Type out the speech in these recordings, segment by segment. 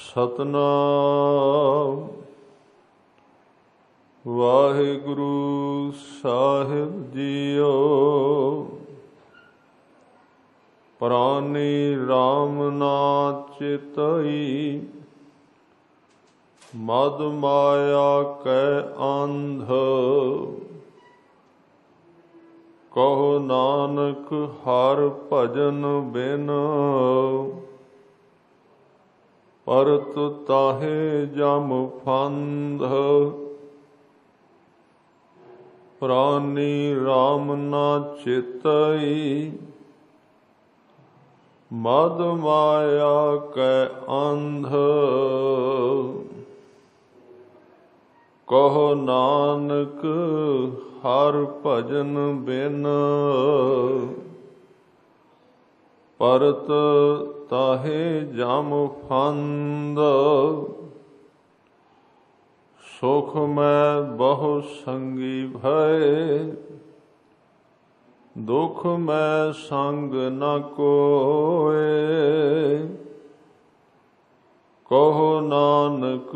सतनाम वाहिगुरु साहिब जीओ। प्राणी राम ना चितई, मद माया कै अंध। कहो नानक हर भजन बिन, परत ताहे जम फंद। प्राणी राम ना चितई, मद माया कै अंध। कहो नानक हर भजन बिन, परत ताहे जम फंद। सुख मैं बहु संगी भय, दुख मैं संग न कोय। कहो नानक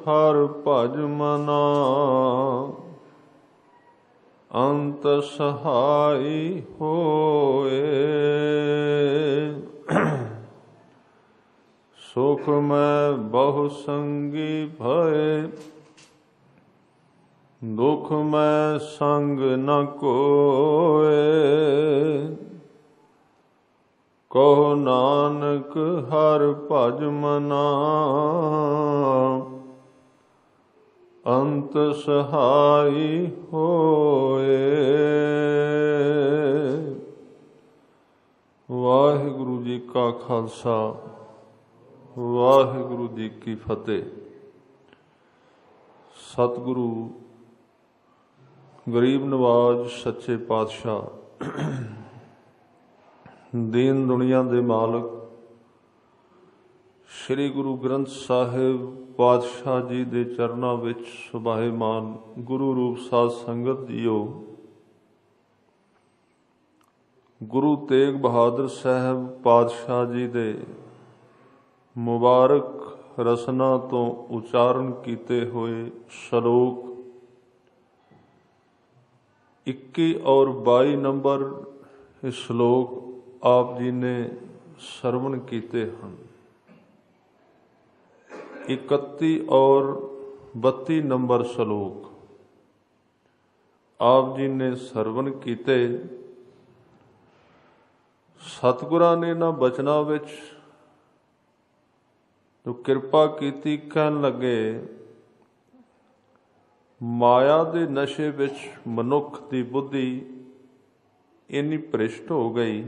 हर भज मना, अंत सहाय होए। सुख मैं बहु संगी भय, दुख मैं संग न कोय। कहो नानक हर भज मना, अंत सहाय होए। वाहिगुरु जी का खालसा, वाहिगुरु जी की फतेह। सतगुरु गरीब नवाज सच्चे पातशाह, दीन दुनिया दे मालक श्री गुरु ग्रंथ साहिब पातशाह जी दे चरनां विच सुभाएमान गुरु रूप साध संगत जीओ। गुरु तेग बहादुर साहब पातशाह जी दे मुबारक रसना तो उचारण कीते हुए श्लोक 21 और 22 नंबर श्लोक आप जी ने सरवण कीते हैं। 31 और 32 नंबर श्लोक आप जी ने सरवण कीते। सतगुरां ने ना बचना विच तो किरपा कीती, कहन लगे माया दे नशे विच मनुख दी बुद्धि इन्नी भ्रिष्ट हो गई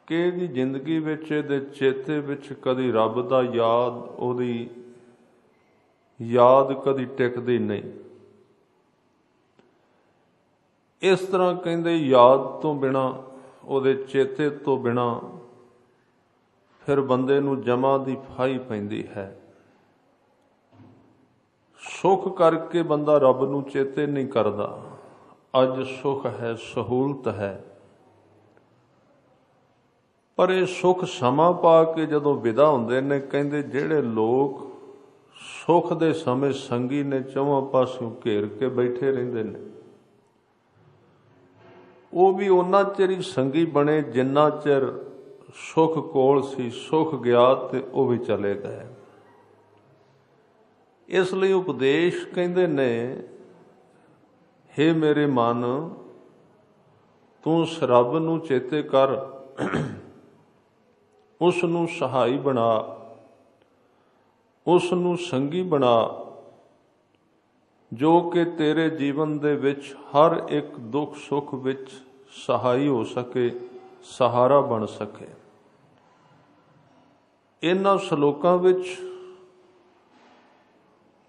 कि इहदी जिंदगी विच इहदे चेते विच कदी रब दा याद, उहदी याद कदी टिकदी नहीं। इस तरह कहंदे याद तो बिना, उहदे चेते तो बिना फिर बंदे नूं जमा दी फाही पैंदी है। सुख करके बंदा रब नूं चेते नहीं करदा। अज सुख है, सहूलत है, पर यह सुख समा पा के जदों विदा हुंदे ने, कहंदे जिहड़े लोग सुख दे समय संगी ने चौहां पासों घेर के बैठे रहिंदे ने, वो भी उन्ना चिर ही संगी बने जिन्ना चिर सुख कोल सी। सुख गया ते वो भी चले गए। इसलिए उपदेश कहंदे ने, हे मेरे मन तू उस रब नूं चेते कर, उस नूं सहाई बना, उस नूं संगी बना, जो कि तेरे जीवन दे विच हर एक दुख सुख विच सहाई हो सके, सहारा बन सके। इन्हां श्लोकां विच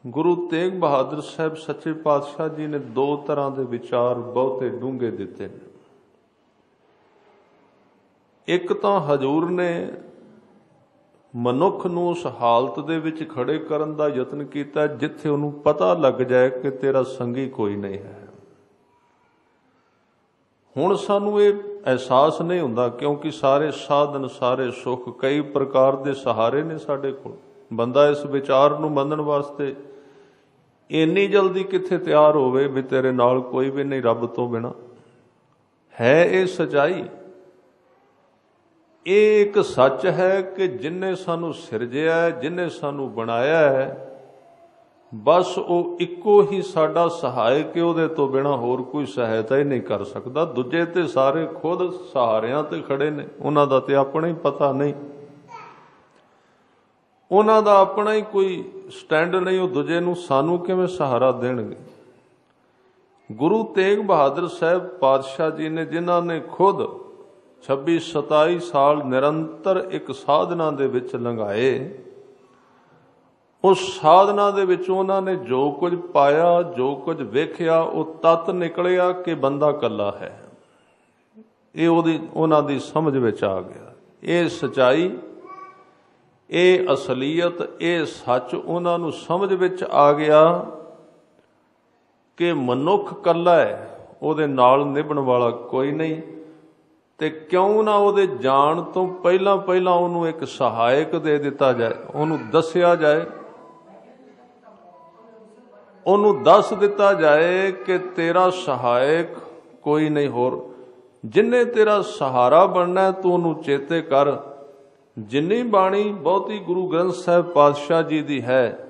गुरु तेग बहादुर साहब सच्चे पातशाह जी ने दो तरह के विचार बहुते डूंघे दिते हैं। एक तो हजूर ने मनुख नूं उस हालत दे विच खड़े करन दा यतन कीता जिथे उन्होंने पता लग जाए कि तेरा संगी कोई नहीं है। हुण सानू ये ਅਹਿਸਾਸ ਨਹੀਂ ਹੁੰਦਾ, ਕਿਉਂਕਿ ਸਾਰੇ ਸਾਧਨ ਸਾਰੇ ਸੁੱਖ ਕਈ ਪ੍ਰਕਾਰ ਦੇ ਸਹਾਰੇ ਨੇ ਸਾਡੇ ਕੋਲ। ਬੰਦਾ ਇਸ ਵਿਚਾਰ ਨੂੰ ਮੰਨਣ ਵਾਸਤੇ ਇੰਨੀ ਜਲਦੀ ਕਿੱਥੇ ਤਿਆਰ ਹੋਵੇ ਵੀ ਤੇਰੇ ਨਾਲ ਕੋਈ ਵੀ ਨਹੀਂ ਰੱਬ ਤੋਂ ਬਿਨਾਂ। ਹੈ ਇਹ ਸਚਾਈ, ਇਹ ਇੱਕ ਸੱਚ ਹੈ ਕਿ ਜਿਨਨੇ ਸਾਨੂੰ ਸਿਰਜਿਆ, ਜਿਨਨੇ ਸਾਨੂੰ ਬਣਾਇਆ ਹੈ, ਬਸ ਉਹ ਇੱਕੋ ਹੀ ਸਾਡਾ ਸਹਾਇਕ ਹੈ। ਉਹਦੇ ਤੋਂ ਬਿਨਾਂ ਹੋਰ ਕੋਈ ਸਹਾਇਤਾ ਹੀ ਨਹੀਂ ਕਰ ਸਕਦਾ। ਦੂਜੇ ਤੇ ਸਾਰੇ ਖੁਦ ਸਹਾਰਿਆਂ ਤੇ ਖੜੇ ਨੇ, ਉਹਨਾਂ ਦਾ ਤੇ ਆਪਣਾ ਹੀ ਪਤਾ ਨਹੀਂ, ਉਹਨਾਂ ਦਾ ਆਪਣਾ ਹੀ ਕੋਈ ਸਟੈਂਡ ਨਹੀਂ। ਉਹ ਦੂਜੇ ਨੂੰ ਸਾਨੂੰ ਕਿਵੇਂ ਸਹਾਰਾ ਦੇਣਗੇ? ਗੁਰੂ ਤੇਗ ਬਹਾਦਰ ਸਾਹਿਬ ਪਾਤਸ਼ਾਹ ਜੀ ਨੇ, ਜਿਨ੍ਹਾਂ ਨੇ ਖੁਦ 26-27 ਸਾਲ ਨਿਰੰਤਰ ਇੱਕ ਸਾਧਨਾ ਦੇ ਵਿੱਚ ਲੰਘਾਏ, ਉਸ ਸਾਧਨਾ ਦੇ ਵਿੱਚ ਉਹਨਾਂ ਨੇ ਜੋ ਕੁਝ ਪਾਇਆ, ਜੋ ਕੁਝ ਵੇਖਿਆ, ਉਹ ਤੱਤ ਨਿਕਲਿਆ ਕਿ ਬੰਦਾ ਇਕੱਲਾ ਹੈ। ਇਹ ਉਹਨਾਂ ਦੀ ਸਮਝ ਵਿੱਚ ਆ ਗਿਆ। ਇਹ ਸਚਾਈ, ਇਹ ਅਸਲੀਅਤ, ਇਹ ਸੱਚ ਉਹਨਾਂ ਨੂੰ ਸਮਝ ਵਿੱਚ ਆ ਗਿਆ ਕਿ ਮਨੁੱਖ ਇਕੱਲਾ ਹੈ, ਉਹਦੇ ਨਾਲ ਨਿਭਣ ਵਾਲਾ ਕੋਈ ਨਹੀਂ। ਤੇ ਕਿਉਂ ਨਾ ਉਹਦੇ ਜਾਣ ਤੋਂ ਪਹਿਲਾਂ ਉਹਨੂੰ ਇੱਕ ਸਹਾਇਕ ਦੇ ਦਿੱਤਾ ਜਾਏ, ਉਹਨੂੰ ਦੱਸਿਆ ਜਾਏ, ਉਹਨੂੰ ਦੱਸ ਦਿੱਤਾ ਜਾਏ ਕਿ ਤੇਰਾ ਸਹਾਇਕ ਕੋਈ ਨਹੀਂ ਹੋਰ, ਜਿੰਨੇ ਤੇਰਾ ਸਹਾਰਾ ਬਣਨਾ ਤੂੰ ਉਹਨੂੰ ਚੇਤੇ ਕਰ। ਜਿੰਨੀ ਬਾਣੀ ਬਹੁਤੀ ਗੁਰੂ ਗ੍ਰੰਥ ਸਾਹਿਬ ਪਾਤਸ਼ਾਹ ਜੀ ਦੀ ਹੈ,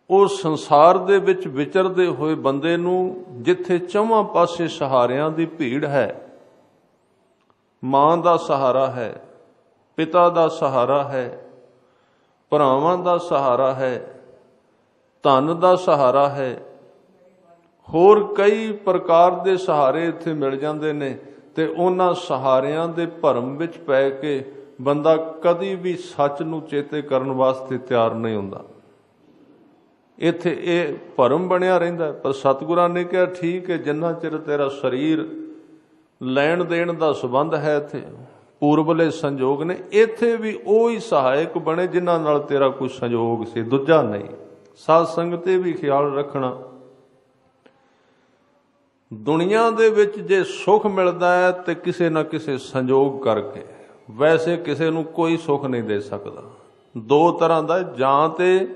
ਉਹ ਸੰਸਾਰ ਦੇ ਵਿੱਚ ਵਿਚਰਦੇ ਹੋਏ ਬੰਦੇ ਨੂੰ, ਜਿੱਥੇ ਚੌਵਾਂ ਪਾਸੇ ਸਹਾਰਿਆਂ ਦੀ ਭੀੜ ਹੈ, ਮਾਂ ਦਾ ਸਹਾਰਾ ਹੈ, ਪਿਤਾ ਦਾ ਸਹਾਰਾ ਹੈ, ਭਰਾਵਾਂ ਦਾ ਸਹਾਰਾ ਹੈ, ਧਨ ਦਾ ਸਹਾਰਾ ਹੈ, ਹੋਰ ਕਈ ਪ੍ਰਕਾਰ ਦੇ ਸਹਾਰੇ ਇੱਥੇ ਮਿਲ ਜਾਂਦੇ ਨੇ। ਤੇ ਉਹਨਾਂ ਸਹਾਰਿਆਂ ਦੇ ਭਰਮ ਵਿੱਚ ਪੈ ਕੇ ਬੰਦਾ ਕਦੀ ਵੀ ਸੱਚ ਨੂੰ ਚੇਤੇ ਕਰਨ ਵਾਸਤੇ ਤਿਆਰ ਨਹੀਂ ਹੁੰਦਾ। ਇੱਥੇ ਇਹ ਭਰਮ ਬਣਿਆ ਰਹਿੰਦਾ। ਪਰ ਸਤਿਗੁਰਾਂ ਨੇ ਕਿਹਾ ਠੀਕ ਹੈ, ਜਿੰਨਾ ਚਿਰ ਤੇਰਾ ਸਰੀਰ ਲੈਣ ਦੇਣ ਦਾ ਸੰਬੰਧ ਹੈ, ਇੱਥੇ ਪੂਰਬਲੇ ਸੰਜੋਗ ਨੇ, ਇੱਥੇ ਵੀ ਉਹ ਹੀ ਸਹਾਇਕ ਬਣੇ ਜਿਨ੍ਹਾਂ ਨਾਲ ਤੇਰਾ ਕੋਈ ਸੰਜੋਗ ਸੀ, ਦੂਜਾ ਨਹੀਂ। ਸਾਧ ਸੰਗਤ ਤੇ ਵੀ ਖਿਆਲ ਰੱਖਣਾ, ਦੁਨੀਆ ਦੇ ਵਿੱਚ ਜੇ ਸੁੱਖ ਮਿਲਦਾ ਹੈ ਤੇ ਕਿਸੇ ਨਾ ਕਿਸੇ ਸੰਜੋਗ ਕਰਕੇ, ਵੈਸੇ ਕਿਸੇ ਨੂੰ ਕੋਈ ਸੁੱਖ ਨਹੀਂ ਦੇ ਸਕਦਾ। ਦੋ ਤਰ੍ਹਾਂ ਦਾ, ਜਾਂ ਤੇ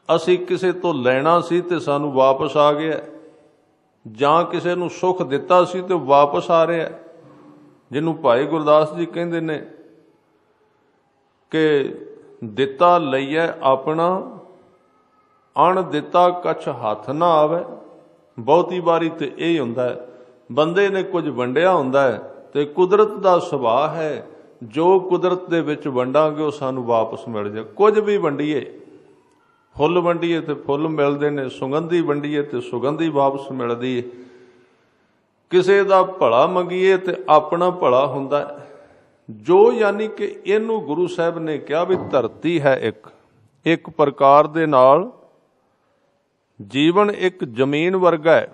ਅਸੀਂ ਕਿਸੇ ਤੋਂ ਲੈਣਾ ਸੀ ਤੇ ਸਾਨੂੰ ਵਾਪਸ ਆ ਗਿਆ, ਜਾਂ ਕਿਸੇ ਨੂੰ ਸੁੱਖ ਦਿੱਤਾ ਸੀ ਤੇ ਵਾਪਸ ਆ ਰਿਹਾ। ਜਿਹਨੂੰ ਭਾਈ ਗੁਰਦਾਸ ਜੀ ਕਹਿੰਦੇ ਨੇ ਕਿ ਦਿੱਤਾ ਲਈਐ ਆਪਣਾ, ਅਣ ਦਿੱਤਾ ਕਛ ਹੱਥ ਨਾ ਆਵੇ। ਬਹੁਤੀ ਵਾਰੀ ਤੇ ਇਹ ਹੁੰਦਾ ਹੈ, ਬੰਦੇ ਨੇ ਕੁਝ ਵੰਡਿਆ ਹੁੰਦਾ ਹੈ ਤੇ ਕੁਦਰਤ ਦਾ ਸੁਭਾਅ ਹੈ, ਜੋ ਕੁਦਰਤ ਦੇ ਵਿੱਚ ਵੰਡਾਂਗੇ ਉਹ ਸਾਨੂੰ ਵਾਪਸ ਮਿਲ ਜਾਏ। ਕੁਝ ਵੀ ਵੰਡੀਏ, ਫੁੱਲ ਵੰਡੀਏ ਤੇ ਫੁੱਲ ਮਿਲਦੇ ਨੇ, ਸੁਗੰਧੀ ਵੰਡੀਏ ਤੇ ਸੁਗੰਧੀ ਵਾਪਸ ਮਿਲਦੀ ਹੈ। ਕਿਸੇ ਦਾ ਭਲਾ ਮੰਗੀਏ ਤੇ ਆਪਣਾ ਭਲਾ ਹੁੰਦਾ ਹੈ। ਜੋ ਯਾਨੀ ਕਿ ਇਹਨੂੰ ਗੁਰੂ ਸਾਹਿਬ ਨੇ ਕਿਹਾ ਵੀ ਧਰਤੀ ਹੈ ਇੱਕ ਪ੍ਰਕਾਰ ਦੇ ਨਾਲ, ਜੀਵਨ ਇੱਕ ਜ਼ਮੀਨ ਵਰਗਾ ਹੈ,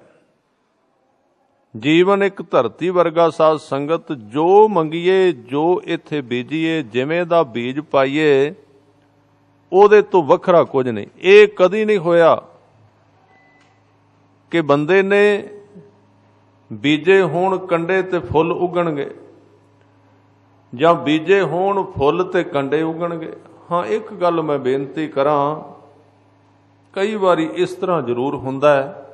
ਜੀਵਨ ਇੱਕ ਧਰਤੀ ਵਰਗਾ। ਸਾਧ ਸੰਗਤ, ਜੋ ਮੰਗੀਏ, ਜੋ ਇੱਥੇ ਬੀਜੀਏ, ਜਿਵੇਂ ਦਾ ਬੀਜ ਪਾਈਏ, ਉਹਦੇ ਤੋਂ ਵੱਖਰਾ ਕੁਝ ਨਹੀਂ। ਇਹ ਕਦੀ ਨਹੀਂ ਹੋਇਆ ਕਿ ਬੰਦੇ ਨੇ ਬੀਜੇ ਹੋਣ ਕੰਡੇ ਤੇ ਫੁੱਲ ਉਗਣਗੇ, ਜਾਂ ਬੀਜੇ ਹੋਣ ਫੁੱਲ ਤੇ ਕੰਡੇ ਉਗਣਗੇ। ਹਾਂ, ਇੱਕ ਗੱਲ ਮੈਂ ਬੇਨਤੀ ਕਰਾਂ, ਕਈ ਵਾਰੀ ਇਸ ਤਰ੍ਹਾਂ ਜ਼ਰੂਰ ਹੁੰਦਾ ਹੈ,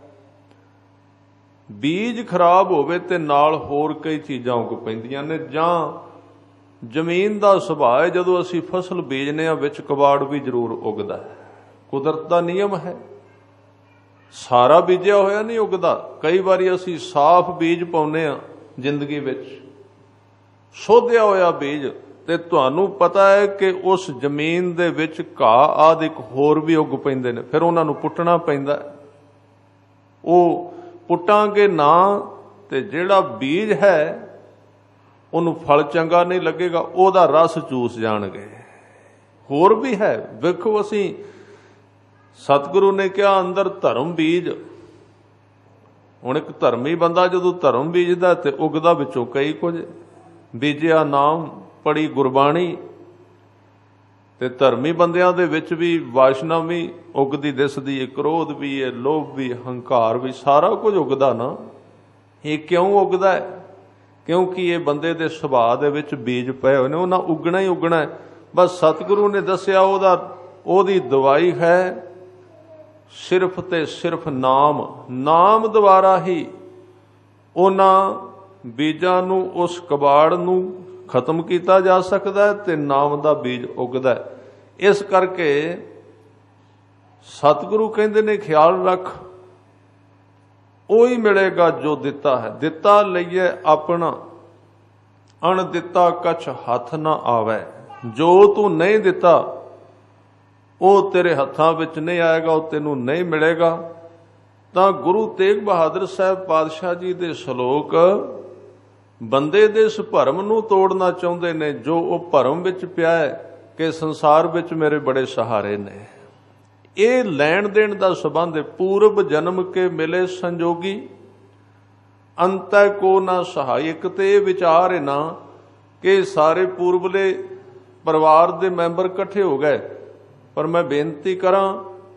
ਬੀਜ ਖਰਾਬ ਹੋਵੇ ਤੇ ਨਾਲ ਹੋਰ ਕਈ ਚੀਜ਼ਾਂ ਉਗ ਪੈਂਦੀਆਂ ਨੇ। ਜਾਂ ਜ਼ਮੀਨ ਦਾ ਸੁਭਾਅ ਹੈ, ਜਦੋਂ ਅਸੀਂ ਫਸਲ ਬੀਜਦੇ ਹਾਂ ਵਿੱਚ ਕਬਾੜ ਵੀ ਜ਼ਰੂਰ ਉਗਦਾ ਹੈ। ਕੁਦਰਤ ਦਾ ਨਿਯਮ ਹੈ, ਸਾਰਾ ਬੀਜਿਆ ਹੋਇਆ ਨਹੀਂ ਉਗਦਾ। ਕਈ ਵਾਰੀ ਅਸੀਂ ਸਾਫ਼ ਬੀਜ ਪਾਉਂਦੇ ਹਾਂ ਜ਼ਿੰਦਗੀ ਵਿੱਚ, ਸੋਧਿਆ ਹੋਇਆ ਬੀਜ, ਤੇ ਤੁਹਾਨੂੰ ਪਤਾ ਹੈ ਕਿ ਉਸ ਜ਼ਮੀਨ ਦੇ ਵਿੱਚ ਘਾਹ ਆਦਿ ਹੋਰ ਵੀ ਉੱਗ ਪੈਂਦੇ ਨੇ, ਫਿਰ ਉਹਨਾਂ ਨੂੰ ਪੁੱਟਣਾ ਪੈਂਦਾ। ਉਹ ਪੁੱਟਾਂਗੇ ਨਾ ਤੇ ਜਿਹੜਾ ਬੀਜ ਹੈ ਉਹਨੂੰ ਫਲ ਚੰਗਾ ਨਹੀਂ ਲੱਗੇਗਾ, ਉਹਦਾ ਰਸ ਚੂਸ ਜਾਣਗੇ। ਹੋਰ ਵੀ ਹੈ, ਵੇਖੋ, ਅਸੀਂ ਸਤਿਗੁਰੂ ਨੇ ਕਿਹਾ ਅੰਦਰ ਧਰਮ ਬੀਜ। ਹੁਣ ਇੱਕ ਧਰਮੀ ਬੰਦਾ ਜਦੋਂ ਧਰਮ ਬੀਜਦਾ ਤੇ ਉਗਦਾ ਵਿੱਚੋਂ ਕਈ ਕੁਝ। ਬੀਜਿਆ ਨਾਮ, ਪੜੀ ਗੁਰਬਾਣੀ, ਤੇ ਧਰਮੀ ਬੰਦਿਆਂ ਦੇ ਵਿੱਚ ਵੀ ਵਾਸ਼ਨਾ ਵੀ ਉਗਦੀ ਦਿਸਦੀ ਹੈ, ਕ੍ਰੋਧ ਵੀ ਹੈ, ਲੋਭ ਵੀ, ਹੰਕਾਰ ਵੀ, ਸਾਰਾ ਕੁਝ ਉਗਦਾ ਨਾ। ਇਹ ਕਿਉਂ ਉਗਦਾ ਹੈ? क्योंकि ये बंदे दे सुभाਅ दे विच बीज पए होए ने, उन्हां उगना ही उगना है। बस सतगुरु ने दस्सिया ओहदी दवाई है सिर्फ ते सिर्फ नाम। नाम द्वारा ही उन्हां बीजां नूं, उस कबाड़ नूं खत्म किया जा सकता है ते नाम दा बीज उगदा है। इस करके सतगुरु कहंदे ने ख्याल रख, ओही मिलेगा जो दिता है। दिता लईए अपना, अण दिता कछ हथ ना आवे। जो तू नहीं दिता वो तेरे हत्थां विच नहीं आएगा, वो तेनू नहीं मिलेगा। तां गुरु तेग बहादुर साहब पातशाह जी दे श्लोक बंदे दे इस भरम नू तोड़ना चाहुंदे ने, जो वो भरम विच पिया है कि संसार विच मेरे बड़े सहारे ने। ये लैण देण दा संबंध है। पूर्व जन्म के मिले संजोगी, अंतै को ना सहायक। ते विचार है ना कि सारे पूर्वले परिवार दे मैंबर इकट्ठे हो गए, पर मैं बेनती करा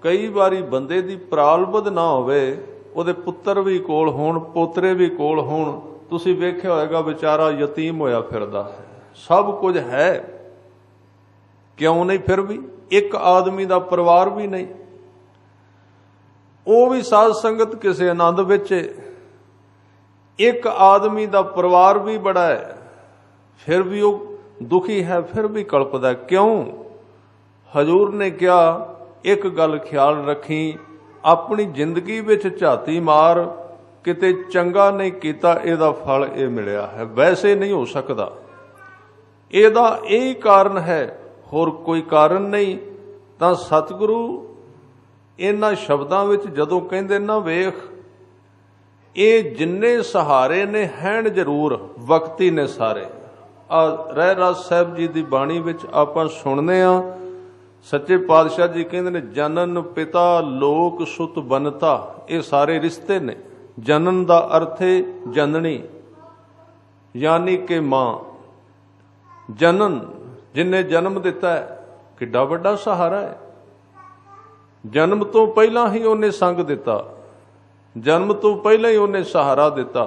कई बारी बंदे दी प्रालबद ना होवे, उहदे पुत्तर भी कोल होण, पोतरे भी कोल होण। तुसीं वेख्या होएगा बेचारा यतीम होया फिरदा है, सब कुछ है, क्यों नहीं, फिर भी एक आदमी दा परिवार भी नहीं। वो भी साध संगत किसी आनंद विच, एक आदमी दा परिवार भी बड़ा है, फिर भी वो दुखी है, फिर भी कल्पदा। क्यों? हजूर ने कहा एक गल ख्याल रखी, अपनी जिंदगी विच झाती मार, किते चंगा नहीं कीता, इहदा फल ये मिलिया है। वैसे नहीं हो सकता, इहदा यही कारण है, होर कोई कारण नहीं। तां सतगुरु इन्हां शब्दां विच जदों कहंदे ना, वेख ये जिन्ने सहारे ने हैन जरूर, वक्ती ने सारे। रहराज साहब जी दी बाणी विच आपां सुणने आ, सच्चे पातशाह जी कहंदे ने जनन पिता लोक सुत बनता। ये सारे रिश्ते ने। जनन दा अर्थ है जननी, यानी कि मां। जनन जिन्हें जन्म दिता है, किड्डा वड्डा सहारा है। जन्म तो पहला ही उन्हें संग दिता, जन्म तो पहला ही उन्हें सहारा दिता।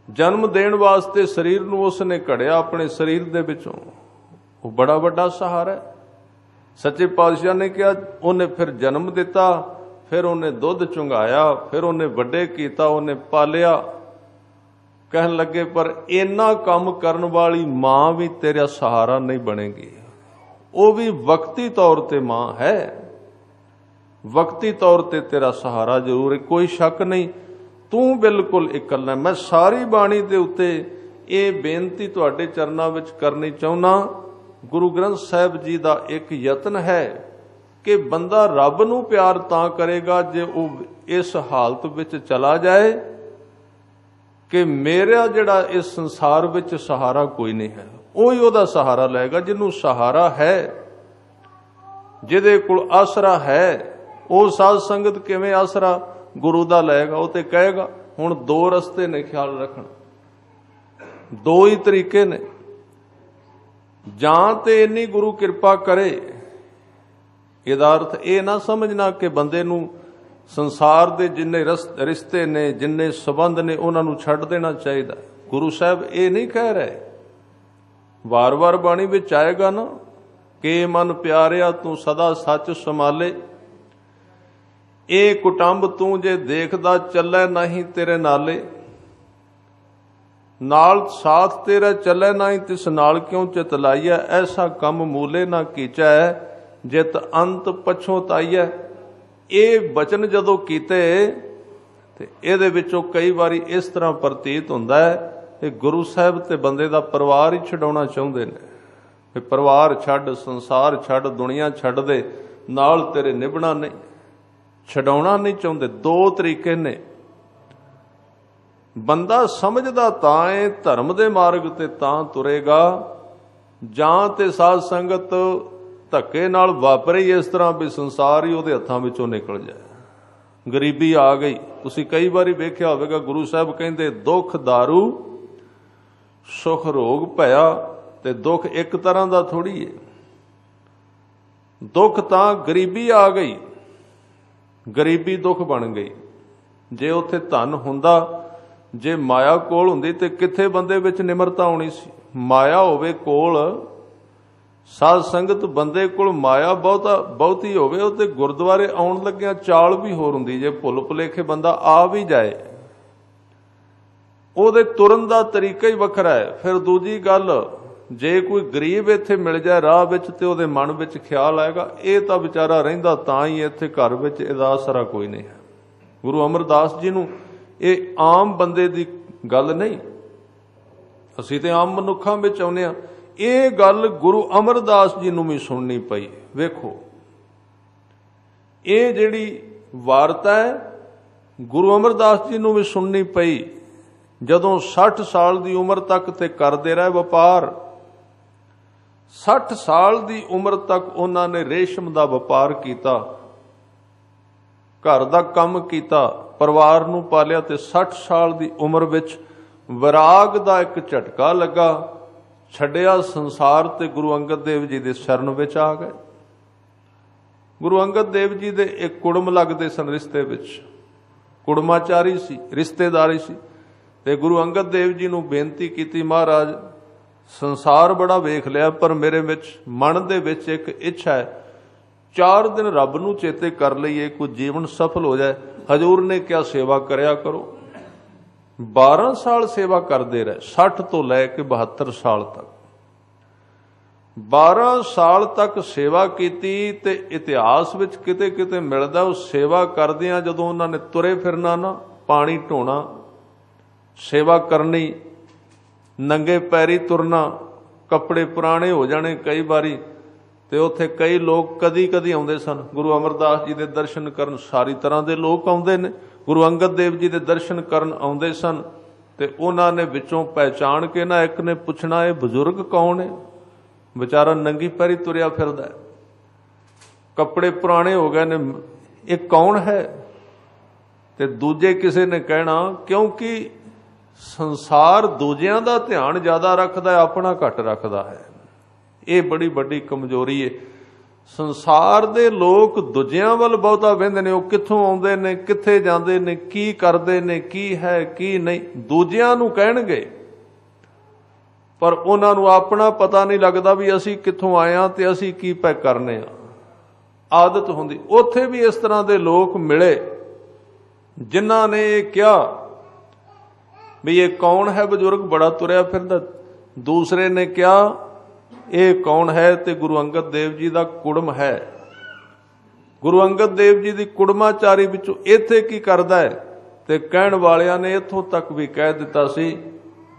जन्म देण वास्ते शरीर नूं उसने घड़िया अपने शरीर दे विचों, वो बड़ा वड्डा सहारा है। सच्चे पातशाह ने कहा उन्हें फिर जन्म दिता, फिर उन्हें दुध चुंगाया, फिर उन्हें वड्डे कीता, उन्हें पालिया। कहन लगे पर इन्ना काम करन वाली मां भी तेरा सहारा नहीं बनेगी। वो भी वक्ती तौर ते मां है, वक्ती तौर ते तेरा सहारा जरूर है, कोई शक नहीं। तू बिल्कुल इकल्ला। मैं सारी बाणी दे उत्ते ये बेनती तुहाडे चरनां विच करनी चाहुंदा। गुरु ग्रंथ साहिब जी दा एक यतन है कि बंदा रब नूं प्यार तां करेगा जे वो इस हालत विच चला जाए कि मेरा जिहड़ा इस संसार विच सहारा कोई नहीं है। ਉਹੀ ਉਹਦਾ सहारा लएगा जिन्हों सहारा है, जिहदे कोल आसरा है। ਉਹ साध संगत किवें आसरा गुरु दा लएगा? ਉਹ ते कहेगा हुण दो रस्ते ने, ख्याल रखना, दो ही तरीके ने। जां ते इन्नी गुरु किरपा करे, ਇਹਦਾ अर्थ ਇਹ ना समझना कि बंदे नूं संसार दे जिन्ने रिश्ते ने, जिन्ने संबंध ने, उन्हां नूं छड्ड देना चाहिए। गुरु साहब ये नहीं कह रहे। वार वार बाणी विच आएगा ना कि मन प्यारिया तू सदा सच संभाले, ये कुटुंब तू जे देखदा चलै नहीं तेरे नाले, नाल साथ तेरा चलै नहीं तिस नाल क्यों चित लाइया, ऐसा कम मूले ना कीचै जित अंत पछोताइया। ये बचन जदों कीते ते इहदे विचों कई बारी इस तरह प्रतीत हुंदा है कि गुरु साहब ते बंदे दा परिवार ही छडाउणा चाहुंदे ने। कि परिवार छड्ड, संसार छड्ड, दुनिया छड्ड दे, नाल तेरे निभना नहीं, छडाउणा नहीं चाहुंदे। दो तरीके ने। बंदा समझदा तां है धर्म दे मार्ग ते तां तुरेगा, जां ते साध संगत धक्के नाल वापरे ही इस तरह भी संसार ही उहदे हत्थां विचों निकल जाए। गरीबी आ गई। तुसीं कई बारी वेख्या होवेगा गुरु साहब कहंदे दुख दारू सुख रोग भया, ते दुख एक तरह का थोड़ी है। दुख तां गरीबी आ गई, गरीबी दुख बन गई। जे उत्थे धन हुंदा जे माया कोल हुंदी ते किथे बंदे विच निमरता होनी सी। माया होवे कोल, साध संगत बंदे कोल माया बहुती होवे ते गुरुद्वारे आउण लग्गिया चाल भी होर हुंदी। जे भुल भुलेखे बंदा आ भी जाए ਉਹਦੇ ਤੁਰਨ ਦਾ ਤਰੀਕਾ ਹੀ ਵੱਖਰਾ ਹੈ। ਫਿਰ ਦੂਜੀ ਗੱਲ, ਜੇ ਕੋਈ ਗਰੀਬ ਇੱਥੇ ਮਿਲ ਜਾਏ ਰਾਹ ਵਿੱਚ ਤੇ ਉਹਦੇ ਮਨ ਵਿੱਚ ਖਿਆਲ ਆਏਗਾ ਇਹ ਤਾਂ ਵਿਚਾਰਾ ਰਹਿੰਦਾ ਤਾਂ ਹੀ ਇੱਥੇ ਘਰ ਵਿੱਚ, ਇਹਦਾ ਅਸਰਾ ਕੋਈ ਨਹੀਂ ਹੈ। ਗੁਰੂ ਅਮਰਦਾਸ ਜੀ ਨੂੰ ਇਹ ਆਮ ਬੰਦੇ ਦੀ ਗੱਲ ਨਹੀਂ, ਅਸੀਂ ਤੇ ਆਮ ਮਨੁੱਖਾਂ ਵਿੱਚ ਆਉਂਦੇ ਹਾਂ। ਇਹ ਗੱਲ ਗੁਰੂ ਅਮਰਦਾਸ ਜੀ ਨੂੰ ਵੀ ਸੁਣਨੀ ਪਈ। ਵੇਖੋ ਇਹ ਜਿਹੜੀ ਵਾਰਤਾ ਹੈ ਗੁਰੂ ਅਮਰਦਾਸ ਜੀ ਨੂੰ ਵੀ ਸੁਣਨੀ ਪਈ। ਜਦੋਂ 60 ਸਾਲ ਦੀ ਉਮਰ ਤੱਕ ਤੇ ਕਰਦੇ ਰਹੇ ਵਪਾਰ, 60 ਸਾਲ ਦੀ ਉਮਰ ਤੱਕ ਉਹਨਾਂ ਨੇ ਰੇਸ਼ਮ ਦਾ ਵਪਾਰ ਕੀਤਾ, ਘਰ ਦਾ ਕੰਮ ਕੀਤਾ, ਪਰਿਵਾਰ ਨੂੰ ਪਾਲਿਆ ਤੇ 60 ਸਾਲ ਦੀ ਉਮਰ ਵਿੱਚ ਵਿਰਾਗ ਦਾ ਇੱਕ ਝਟਕਾ ਲੱਗਾ, ਛੱਡਿਆ ਸੰਸਾਰ ਤੇ ਗੁਰੂ ਅੰਗਦ ਦੇਵ ਜੀ ਦੇ ਸ਼ਰਨ ਵਿੱਚ ਆ ਗਏ। ਗੁਰੂ ਅੰਗਦ ਦੇਵ ਜੀ ਦੇ ਇੱਕ ਕੁੜਮ ਲੱਗਦੇ ਸਨ, ਰਿਸ਼ਤੇ ਵਿੱਚ ਕੁੜਮਾਚਾਰੀ ਸੀ, ਰਿਸ਼ਤੇਦਾਰੀ ਸੀ। ਤੇ ਗੁਰੂ ਅੰਗਦ ਦੇਵ ਜੀ ਨੂੰ ਬੇਨਤੀ ਕੀਤੀ, ਮਹਾਰਾਜ ਸੰਸਾਰ ਬੜਾ ਵੇਖ ਲਿਆ ਪਰ ਮੇਰੇ ਵਿੱਚ ਮਨ ਦੇ ਵਿੱਚ ਇੱਕ ਇੱਛਾ ਹੈ, 4 ਦਿਨ ਰੱਬ ਨੂੰ ਚੇਤੇ ਕਰ ਲਈਏ, ਕੋਈ ਜੀਵਨ ਸਫਲ ਹੋ ਜਾਏ। ਹਜ਼ੂਰ ਨੇ ਕਿਹਾ ਸੇਵਾ ਕਰਿਆ ਕਰੋ। 12 ਸਾਲ ਸੇਵਾ ਕਰਦੇ ਰਹੇ, 60 ਤੋਂ ਲੈ ਕੇ 72 ਸਾਲ ਤੱਕ 12 ਸਾਲ ਤੱਕ ਸੇਵਾ ਕੀਤੀ। ਤੇ ਇਤਿਹਾਸ ਵਿੱਚ ਕਿਤੇ ਕਿਤੇ ਮਿਲਦਾ ਉਹ ਸੇਵਾ ਕਰਦਿਆਂ ਜਦੋਂ ਉਹਨਾਂ ਨੇ ਤੁਰੇ ਫਿਰਨਾ ਨਾ, ਪਾਣੀ ਢੋਣਾ, ਸੇਵਾ ਕਰਨੀ, ਨੰਗੇ ਪੈਰੀ ਤੁਰਨਾ, ਕੱਪੜੇ ਪੁਰਾਣੇ ਹੋ ਜਾਣੇ ਕਈ ਵਾਰੀ। ਤੇ ਉੱਥੇ ਕਈ ਲੋਕ ਕਦੀ ਕਦੀ ਆਉਂਦੇ ਸਨ ਗੁਰੂ ਅਮਰਦਾਸ ਜੀ ਦੇ ਦਰਸ਼ਨ ਕਰਨ। ਸਾਰੀ ਤਰ੍ਹਾਂ ਦੇ ਲੋਕ ਆਉਂਦੇ ਨੇ, ਗੁਰੂ ਅੰਗਦ ਦੇਵ ਜੀ ਦੇ ਦਰਸ਼ਨ ਕਰਨ ਆਉਂਦੇ ਸਨ। ਤੇ ਉਹਨਾਂ ਨੇ ਵਿੱਚੋਂ ਪਹਿਚਾਣ ਕੇ ਨਾ ਇੱਕ ਨੇ ਪੁੱਛਣਾ ਇਹ ਬਜ਼ੁਰਗ ਕੌਣ ਹੈ? ਵਿਚਾਰਾ ਨੰਗੀ ਪੈਰੀ ਤੁਰਿਆ ਫਿਰਦਾ, ਕੱਪੜੇ ਪੁਰਾਣੇ ਹੋ ਗਏ ਨੇ, ਇਹ ਕੌਣ ਹੈ? ਤੇ ਦੂਜੇ ਕਿਸੇ ਨੇ ਕਹਿਣਾ ਕਿਉਂਕਿ ਸੰਸਾਰ ਦੂਜਿਆਂ ਦਾ ਧਿਆਨ ਜ਼ਿਆਦਾ ਰੱਖਦਾ ਹੈ, ਆਪਣਾ ਘੱਟ ਰੱਖਦਾ ਹੈ। ਇਹ ਬੜੀ ਵੱਡੀ ਕਮਜ਼ੋਰੀ ਹੈ। ਸੰਸਾਰ ਦੇ ਲੋਕ ਦੂਜਿਆਂ ਵੱਲ ਬਹੁਤਾ ਵਹਿੰਦੇ ਨੇ, ਉਹ ਕਿੱਥੋਂ ਆਉਂਦੇ ਨੇ, ਕਿੱਥੇ ਜਾਂਦੇ ਨੇ, ਕੀ ਕਰਦੇ ਨੇ, ਕੀ ਹੈ ਕੀ ਨਹੀਂ, ਦੂਜਿਆਂ ਨੂੰ ਕਹਿਣਗੇ ਪਰ ਉਹਨਾਂ ਨੂੰ ਆਪਣਾ ਪਤਾ ਨਹੀਂ ਲੱਗਦਾ ਵੀ ਅਸੀਂ ਕਿੱਥੋਂ ਆਏ ਹਾਂ ਤੇ ਅਸੀਂ ਕੀ ਪੈ ਕਰਨੇ ਆ। ਆਦਤ ਹੁੰਦੀ। ਉੱਥੇ ਵੀ ਇਸ ਤਰ੍ਹਾਂ ਦੇ ਲੋਕ ਮਿਲੇ ਜਿਨ੍ਹਾਂ ਨੇ ਇਹ ਕਿਹਾ ਵੀ ਇਹ ਕੌਣ ਹੈ ਬਜ਼ੁਰਗ, ਬੜਾ ਤੁਰਿਆ ਫਿਰਦਾ। ਦੂਸਰੇ ਨੇ ਕਿਹਾ ਇਹ ਕੌਣ ਹੈ? ਤੇ ਗੁਰੂ ਅੰਗਦ ਦੇਵ ਜੀ ਦਾ ਕੁੜਮ ਹੈ। ਗੁਰੂ ਅੰਗਦ ਦੇਵ ਜੀ ਦੀ ਕੁੜਮਾਚਾਰੀ ਵਿੱਚੋਂ ਇੱਥੇ ਕੀ ਕਰਦਾ ਹੈ? ਤੇ ਕਹਿਣ ਵਾਲਿਆਂ ਨੇ ਇੱਥੋਂ ਤੱਕ ਵੀ ਕਹਿ ਦਿੱਤਾ ਸੀ,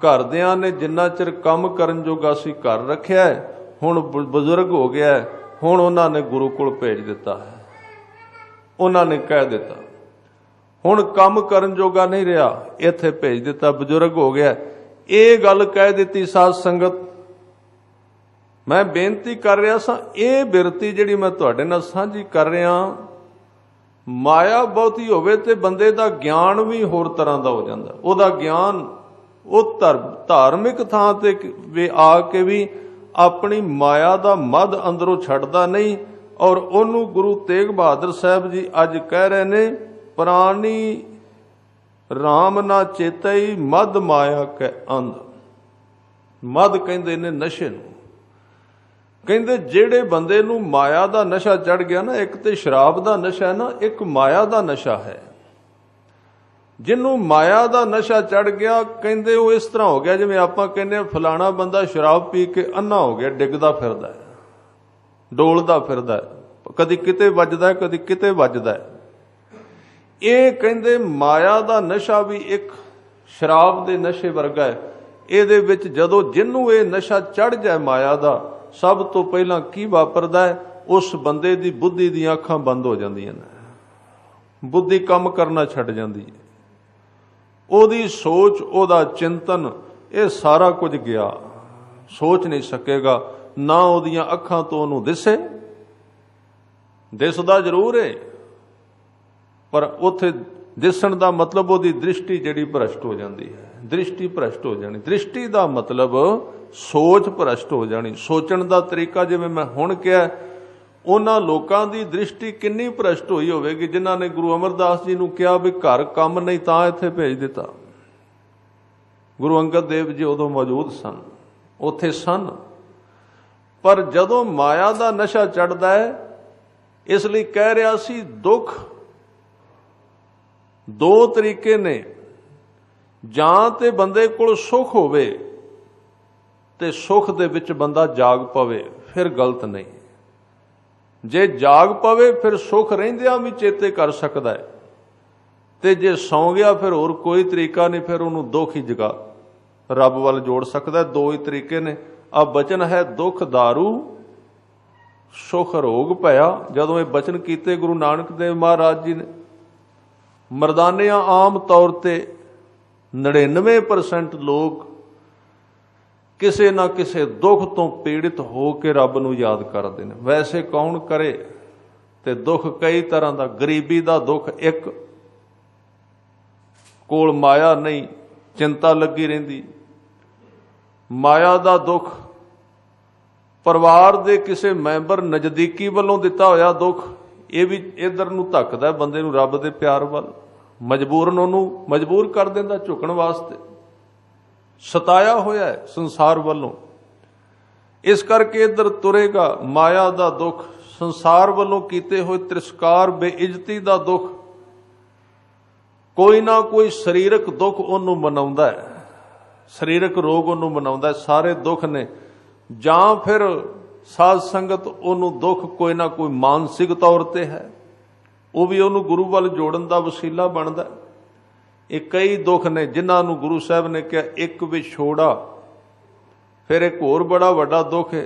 ਘਰਦਿਆਂ ਨੇ ਜਿੰਨਾ ਚਿਰ ਕੰਮ ਕਰਨ ਜੋਗਾ ਸੀ ਘਰ ਰੱਖਿਆ ਹੈ, ਹੁਣ ਬਜ਼ੁਰਗ ਹੋ ਗਿਆ ਹੈ, ਹੁਣ ਉਹਨਾਂ ਨੇ ਗੁਰੂ ਕੋਲ ਭੇਜ ਦਿੱਤਾ ਹੈ। ਉਹਨਾਂ ਨੇ ਕਹਿ ਦਿੱਤਾ ਹੁਣ ਕੰਮ ਕਰਨ ਜੋਗਾ ਨਹੀਂ ਰਿਹਾ, ਇੱਥੇ ਭੇਜ ਦਿੱਤਾ, ਬਜ਼ੁਰਗ ਹੋ ਗਿਆ। ਇਹ ਗੱਲ ਕਹਿ ਦਿੱਤੀ। ਸਾਧ ਸੰਗਤ ਮੈਂ ਬੇਨਤੀ ਕਰ ਰਿਹਾ ਸਾਂ, ਇਹ ਬਿਰਤੀ ਜਿਹੜੀ ਮੈਂ ਤੁਹਾਡੇ ਨਾਲ ਸਾਂਝੀ ਕਰ ਰਿਹਾ, ਮਾਇਆ ਬਹੁਤੀ ਹੋਵੇ ਤੇ ਬੰਦੇ ਦਾ ਗਿਆਨ ਵੀ ਹੋਰ ਤਰ੍ਹਾਂ ਦਾ ਹੋ ਜਾਂਦਾ। ਉਹਦਾ ਗਿਆਨ ਉਹ ਧਾਰਮਿਕ ਥਾਂ ਤੇ ਵੀ ਆ ਕੇ ਵੀ ਆਪਣੀ ਮਾਇਆ ਦਾ ਮਦ ਅੰਦਰੋਂ ਛੱਡਦਾ ਨਹੀਂ। ਔਰ ਉਹਨੂੰ ਗੁਰੂ ਤੇਗ ਬਹਾਦਰ ਸਾਹਿਬ ਜੀ ਅੱਜ ਕਹਿ ਰਹੇ ਨੇ, ਪ੍ਰਾਣੀ ਰਾਮ ਨਾ ਚੇਤਈ ਮਦ ਮਾਇਆ ਕੈ ਅੰਧ। ਮਦ ਕਹਿੰਦੇ ਨੇ ਨਸ਼ੇ ਨੂੰ। ਕਹਿੰਦੇ ਜਿਹੜੇ ਬੰਦੇ ਨੂੰ ਮਾਇਆ ਦਾ ਨਸ਼ਾ ਚੜ ਗਿਆ ਨਾ, ਇੱਕ ਤੇ ਸ਼ਰਾਬ ਦਾ ਨਸ਼ਾ ਹੈ ਨਾ, ਇੱਕ ਮਾਇਆ ਦਾ ਨਸ਼ਾ ਹੈ। ਜਿਹਨੂੰ ਮਾਇਆ ਦਾ ਨਸ਼ਾ ਚੜ ਗਿਆ, ਕਹਿੰਦੇ ਉਹ ਇਸ ਤਰ੍ਹਾਂ ਹੋ ਗਿਆ ਜਿਵੇਂ ਆਪਾਂ ਕਹਿੰਦੇ ਆ ਫਲਾਣਾ ਬੰਦਾ ਸ਼ਰਾਬ ਪੀ ਕੇ ਅੰਨਾ ਹੋ ਗਿਆ, ਡਿੱਗਦਾ ਫਿਰਦਾ ਹੈ, ਡੋਲਦਾ ਫਿਰਦਾ ਹੈ, ਕਦੀ ਕਿਤੇ ਵੱਜਦਾ ਕਦੀ ਕਿਤੇ ਵੱਜਦਾ। ਇਹ ਕਹਿੰਦੇ ਮਾਇਆ ਦਾ ਨਸ਼ਾ ਵੀ ਇੱਕ ਸ਼ਰਾਬ ਦੇ ਨਸ਼ੇ ਵਰਗਾ ਹੈ। ਇਹਦੇ ਵਿੱਚ ਜਦੋਂ ਜਿਹਨੂੰ ਇਹ ਨਸ਼ਾ ਚੜ ਜਾਏ ਮਾਇਆ ਦਾ, ਸਭ ਤੋਂ ਪਹਿਲਾਂ ਕੀ ਵਾਪਰਦਾ ਹੈ? ਉਸ ਬੰਦੇ ਦੀ ਬੁੱਧੀ ਦੀਆਂ ਅੱਖਾਂ ਬੰਦ ਹੋ ਜਾਂਦੀਆਂ ਨੇ, ਬੁੱਧੀ ਕੰਮ ਕਰਨਾ ਛੱਡ ਜਾਂਦੀ ਹੈ, ਉਹਦੀ ਸੋਚ, ਉਹਦਾ ਚਿੰਤਨ, ਇਹ ਸਾਰਾ ਕੁਝ ਗਿਆ, ਸੋਚ ਨਹੀਂ ਸਕੇਗਾ। ਨਾ ਉਹਦੀਆਂ ਅੱਖਾਂ ਤੋਂ ਉਹਨੂੰ ਦਿਸਦਾ ਜ਼ਰੂਰ ਹੈ ਪਰ ਉੱਥੇ ਦਿਸਣ ਦਾ ਮਤਲਬ ਉਹਦੀ ਦ੍ਰਿਸ਼ਟੀ ਜਿਹੜੀ ਭ੍ਰਸ਼ਟ ਹੋ ਜਾਂਦੀ ਹੈ। ਦ੍ਰਿਸ਼ਟੀ ਭ੍ਰਸ਼ਟ ਹੋ ਜਾਣੀ, ਦ੍ਰਿਸ਼ਟੀ ਦਾ ਮਤਲਬ ਸੋਚ ਭ੍ਰਸ਼ਟ ਹੋ ਜਾਣੀ। ਸੋਚਣ ਦਾ ਤਰੀਕਾ ਜਿਵੇਂ ਮੈਂ ਹੁਣ ਕਿਹਾ, ਉਹਨਾਂ ਲੋਕਾਂ ਦੀ ਦ੍ਰਿਸ਼ਟੀ ਕਿੰਨੀ ਭ੍ਰਸ਼ਟ ਹੋਈ ਹੋਵੇਗੀ ਜਿਨ੍ਹਾਂ ਨੇ ਗੁਰੂ ਅਮਰਦਾਸ ਜੀ ਨੂੰ ਕਿਹਾ ਵੀ ਘਰ ਕੰਮ ਨਹੀਂ ਤਾਂ ਇੱਥੇ ਭੇਜ ਦਿੱਤਾ। गुरु अंगद देव जी उदों मौजूद सन, उत्थे सन। पर जदों माया का नशा चढ़दा है, इसलिए कह रहा सी दुख दो तरीके ने, जां ते बंदे कोल सुख होवे ते सुख दे विच बंदा जाग पवे, फिर गलत नहीं। जे जाग पवे फिर सुख रहिंदियां भी चेते कर सकदा है, ते जे सौ गया फिर होर कोई तरीका नहीं, फिर उन्होंने दुख ही जगा रब वाल जोड़ सकता है। दो ही तरीके ने। आ बचन है दुख दारू सुख रोग पया। जदों ये बचन कीते गुरु नानक देव महाराज जी ने, मरदानिया आम तौर ते 99% लोग किसी ना किसी दुख तो पीड़ित हो के रब नूं याद करते हैं। वैसे कौन करे, ते दुख कई तरह का। गरीबी का दुख एक, कोल माया नहीं, चिंता लगी रहिंदी। माया का दुख परिवार के किसी मैंबर नज़दीकी वालों दिता होया दुख, ये भी इधर नूं धक्कदा बंदे नूं रब दे प्यार वाल, मजबूरन उहनूं मजबूर कर दिंदा झुकण वास्ते। सताया होया है संसार वालों, इस करके इधर तुरेगा। माया का दुख, संसार वालों कीते हुए तिरस्कार बेइज्जती का दुख, कोई ना कोई शरीरक दुख उन्होंने मनाउंदा है, शरीरक रोग उन्होंने मनाउंदा है। सारे दुख ने, जां फिर साध संगत उन्होंने दुख कोई ना कोई मानसिक तौर पर है, वह भी उन्होंने गुरु वाल जोड़न का वसीला बनता है। ये कई दुख ने जिन्होंने गुरु साहब ने कहा एक विछोड़ा, फिर एक होर बड़ा वड्डा दुख है,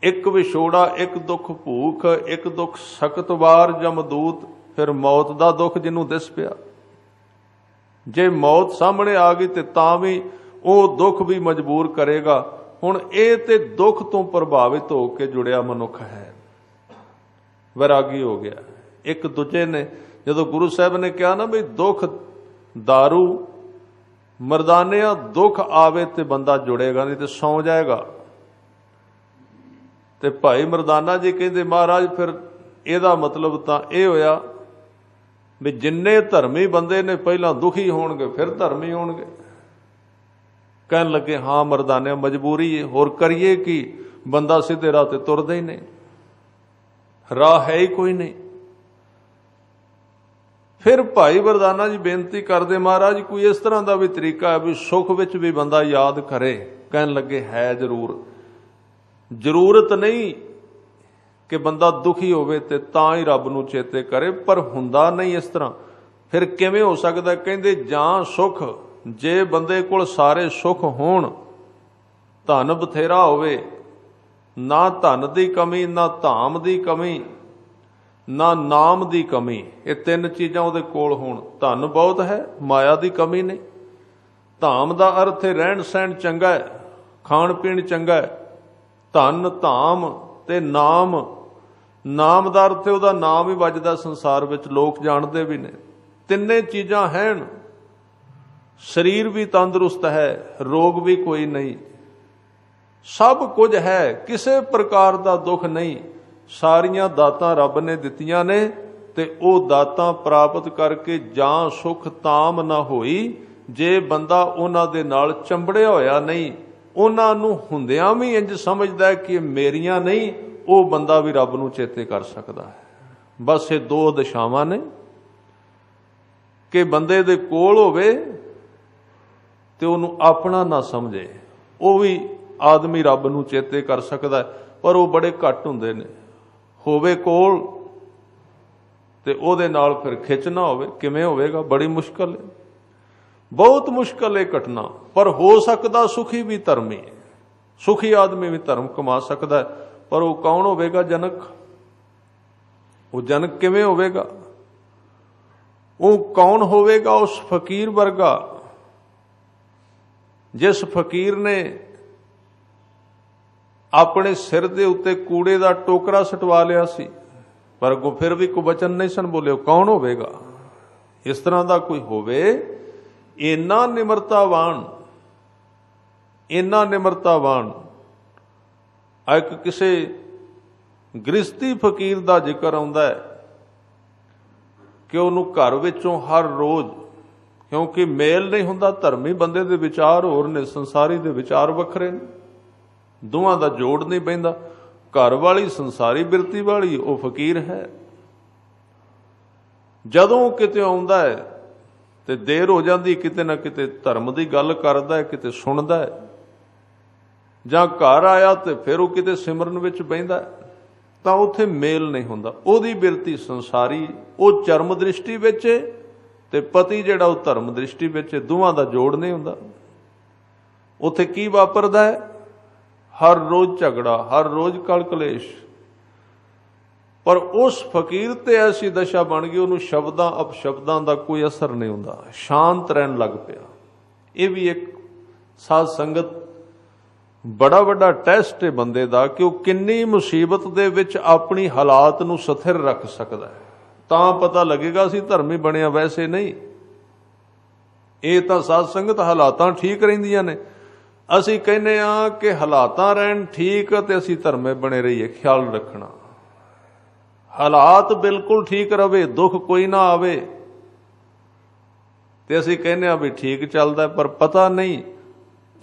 एक विछोड़ा, एक दुख भूख, एक दुख सख्त वार जमदूत, फिर मौत का दुख जिन्हों दिस पिया। जे मौत सामने आ गई तो तां भी वो दुख भी मजबूर करेगा। हुण ये ते दुख तो प्रभावित होकर जुड़िया मनुख है, वैरागी हो गया। एक दूजे ने जो गुरु साहब ने कहा ना भी दुख दारू मरदानिया, दुख आवे तो बंदा जुड़ेगा, नहीं तो सौ जाएगा। तो भाई मरदाना जी कहते महाराज फिर यदा मतलब तो यह होया भी जिन्ने धर्मी बंदे ने पहला दुखी होणगे फिर धर्मी होणगे। कहन लगे हाँ मरदाने मजबूरी है, होर करिए कि बंदा सीधे राह ते तुरदा ही नहीं, राह है ही कोई नहीं। फिर भाई मरदाना जी बेनती करते महाराज कोई इस तरह का भी तरीका है भी सुख विच भी बंदा याद करे। कहन लगे है जरूर, जरूरत नहीं कि बंदा दुखी होवे ते तां ही रब नूं चेते करे, पर हुंदा नहीं इस तरह। फिर किवें हो सकदा? कहंदे जां सुख, जे बंदे कोल सारे सुख होण, धन बथेरा होवे, ना धन की कमी, ना धाम की कमी, ना नाम की कमी, ये तीन चीज़ां उहदे कोल होण। धन बहुत है, माया की कमी नहीं। धाम का अर्थ है रहन सहन चंगा है, खाण पीण चंगा है। धन धाम ते नाम, नाम का अर्थ है उहदा नाम ही वजदा संसार विच, लोग जानते भी ने। तिन्ने चीज़ां हैन, शरीर भी तंदुरुस्त है, रोग भी कोई नहीं, सब कुछ है, किसी प्रकार का दुख नहीं। सारियां दातां रब ने दित्तियां ने, ते ओ दातां प्राप्त करके जां सुख ताम ना होई, जे बंदा उन्हां दे नाल चंबड़िया होया नहीं, उन्हां नूं हुंदियां भी इंज समझदा है कि मेरियां नहीं, वो बंदा भी रब नूं चेते कर सकदा है। बस ये दो दिशावां ने कि बंदे दे कोल होवे ते उहनूं अपना ना समझे, वो भी आदमी रब नूं चेते कर सकदा है, पर वो बड़े घट हुंदे ने। होवे कोल ते ओहदे नाल फिर खिच ना होवे, किवें होवेगा? बड़ी मुश्किल है, बहुत मुश्किल है घटना। पर हो सकदा सुखी भी धर्मी, सुखी आदमी भी धर्म कमा सकदा है, पर वो कौन होवेगा? जनक। वो जनक किवें होवेगा? वो कौन होवेगा? उस फकीर वर्गा जिस फकीर ने अपने सिर के उत्ते कूड़े का टोकरा सटवा लिया सी, पर अगों फिर भी कोई वचन नहीं सन बोले। कौन होवेगा? इस तरह का कोई होवे, इन्ना निमरतावान, इन्ना निमरतावान। एक किसी गृहस्थी फकीर का जिक्र आउंदा है कि उन्होंने घर विचों हर रोज क्योंकि मेल नहीं हुंदा। धर्मी बंदे दे विचार होर ने, संसारी दे विचार वखरे ने, दोवां दा जोड़ नहीं पैंदा। घर वाली संसारी बिरती वाली, वो फकीर है। जदों किते आउंदा है ते देर हो जाती, किते ना किते धर्म की गल करदा है, किते सुनदा है, जां घर आया तो फिर वो किते सिमरन विच बहिंदा है, तां उत्थे मेल नहीं हुंदा। ओहदी बिरती संसारी, वो चरम दृष्टि विच है ते पति जिहड़ा वो धर्म दृष्टि विच है, दोवां दा जोड़ नहीं हुंदा। उत्थे की वापरदा है? हर रोज झगड़ा, हर रोज कल कलेश। पर उस फकीर ते ऐसी दशा बन गई, उन्होंने शब्दां अपशब्दां दा कोई असर नहीं हुंदा, शांत रहन लग पिया। ये भी एक साध संगत बड़ा वड्डा टैसट है बंदे दा कि वह किन्नी मुसीबत दे विच अपनी हालात नूं स्थिर रख सकदा है। तां पता लगेगा असीं धर्मी बणिया, वैसे नहीं। ये तां साध संगत हालातां ठीक रहिंदियां ने, असीं कहने आ कि हालातां रहन ठीक ते असीं धर्मे बने रहीए। ख्याल रखना, हालात बिल्कुल ठीक रवे, दुख कोई ना आवे ते असीं कहने आ भी ठीक चलदा, पर पता नहीं।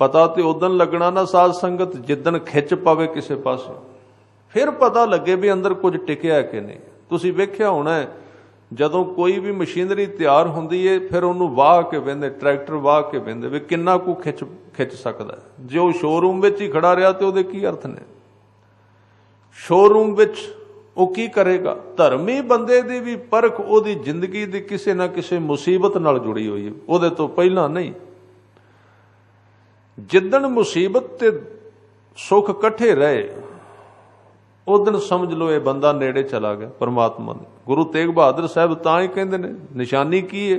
पता तो उदन लगना ना साध संगत जिदन खिच पवे किसी पासे, फिर पता लगे भी अंदर कुछ टिकिया कि नहीं। तुसीं वेख्या होना है, जदों कोई भी मशीनरी तैयार हुंदी है, फिर उन्होंने वाह के वेंदे, ट्रैक्टर वाह के वेंदे भी किन्ना कु खिच सकदा है। जे वो शोरूम विच ही खड़ा रहा तो उहदे की अर्थ ने? शोरूम विच वो की करेगा? धर्मी बंदे दी भी परख उहदी जिंदगी दी किसी ना किसी मुसीबत नाल जुड़ी हुई है, उहदे तो पहला नहीं। जिदन मुसीबत ते सुख कट्ठे रहे, उदन समझ लो ये बंदा नेड़े चला गया परमात्मा ने। गुरु तेग बहादुर साहब तां ही कहंदे ने, निशानी की है?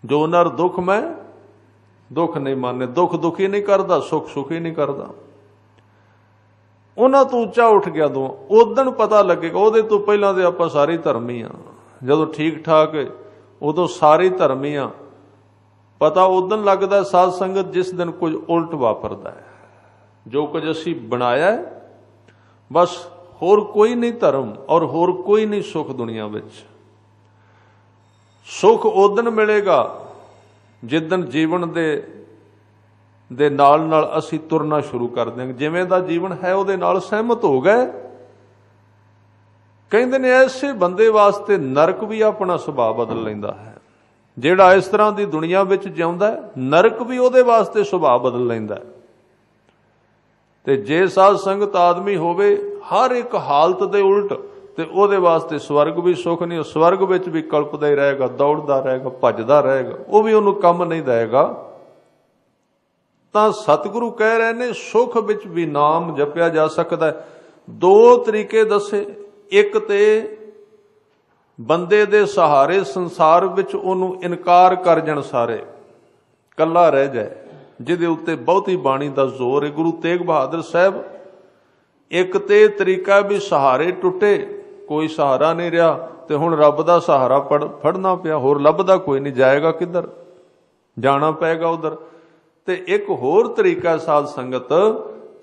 जो नर दुख मैं दुख नहीं माने, दुख दुखी नहीं करता, सुख सुखी नहीं करता। उन्हां तो उच्चा उठ गया दो, उदन पता लगेगा। उहदे तो पहलां ते आपां सारे धर्मी हाँ, जदों ठीक ठाक है उदों सारे धर्मी हाँ। पता उदन लगदा साध संगत जिस दिन कुछ उल्ट वापरदा है। जो कुछ असीं बनाया है बस, होर कोई नहीं धर्म और होर कोई नहीं सुख दुनिया विच। सुख उदन मिलेगा जिदन जीवन दे नाल नाल असीं तुरना शुरू कर देंगे। जिवें दा जीवन है उहदे नाल सहमत हो गए। कहंदे ने ऐसे बंदे वास्ते नरक भी अपना सुभाव बदल लैंदा है। जिहड़ा इस तरह की दुनिया विच जिउंदा है, नरक भी उहदे वास्ते सुभाव बदल लैंदा है। ते जे साध संगत आदमी होवे हर एक हालत दे उल्ट, ते उहदे वास्ते स्वर्ग भी सुख नहीं। स्वर्ग विच भी कल्पदा ही रहेगा, दौड़दा रहेगा, भजदा रहेगा, वो भी उहनूं कम नहीं देगा। तां सतगुरु कह रहे ने सुख विच भी नाम जपिया जा सकदा है। दो तरीके दसे, एक ते बंदे दे सहारे संसार विच उहनूं इनकार कर जण सारे, कल्ला रह जाए, जिहदे उत्ते बहुती बाणी दा जोर है। गुरु तेग बहादुर साहब एक ते तरीका भी सहारे टुटे, कोई सहारा नहीं रहा, ते हुण रब दा सहारा फड़ना पिया, होर लभदा कोई नहीं, जाएगा किधर? जाना पेगा उधर। ते एक होर तरीका साध संगत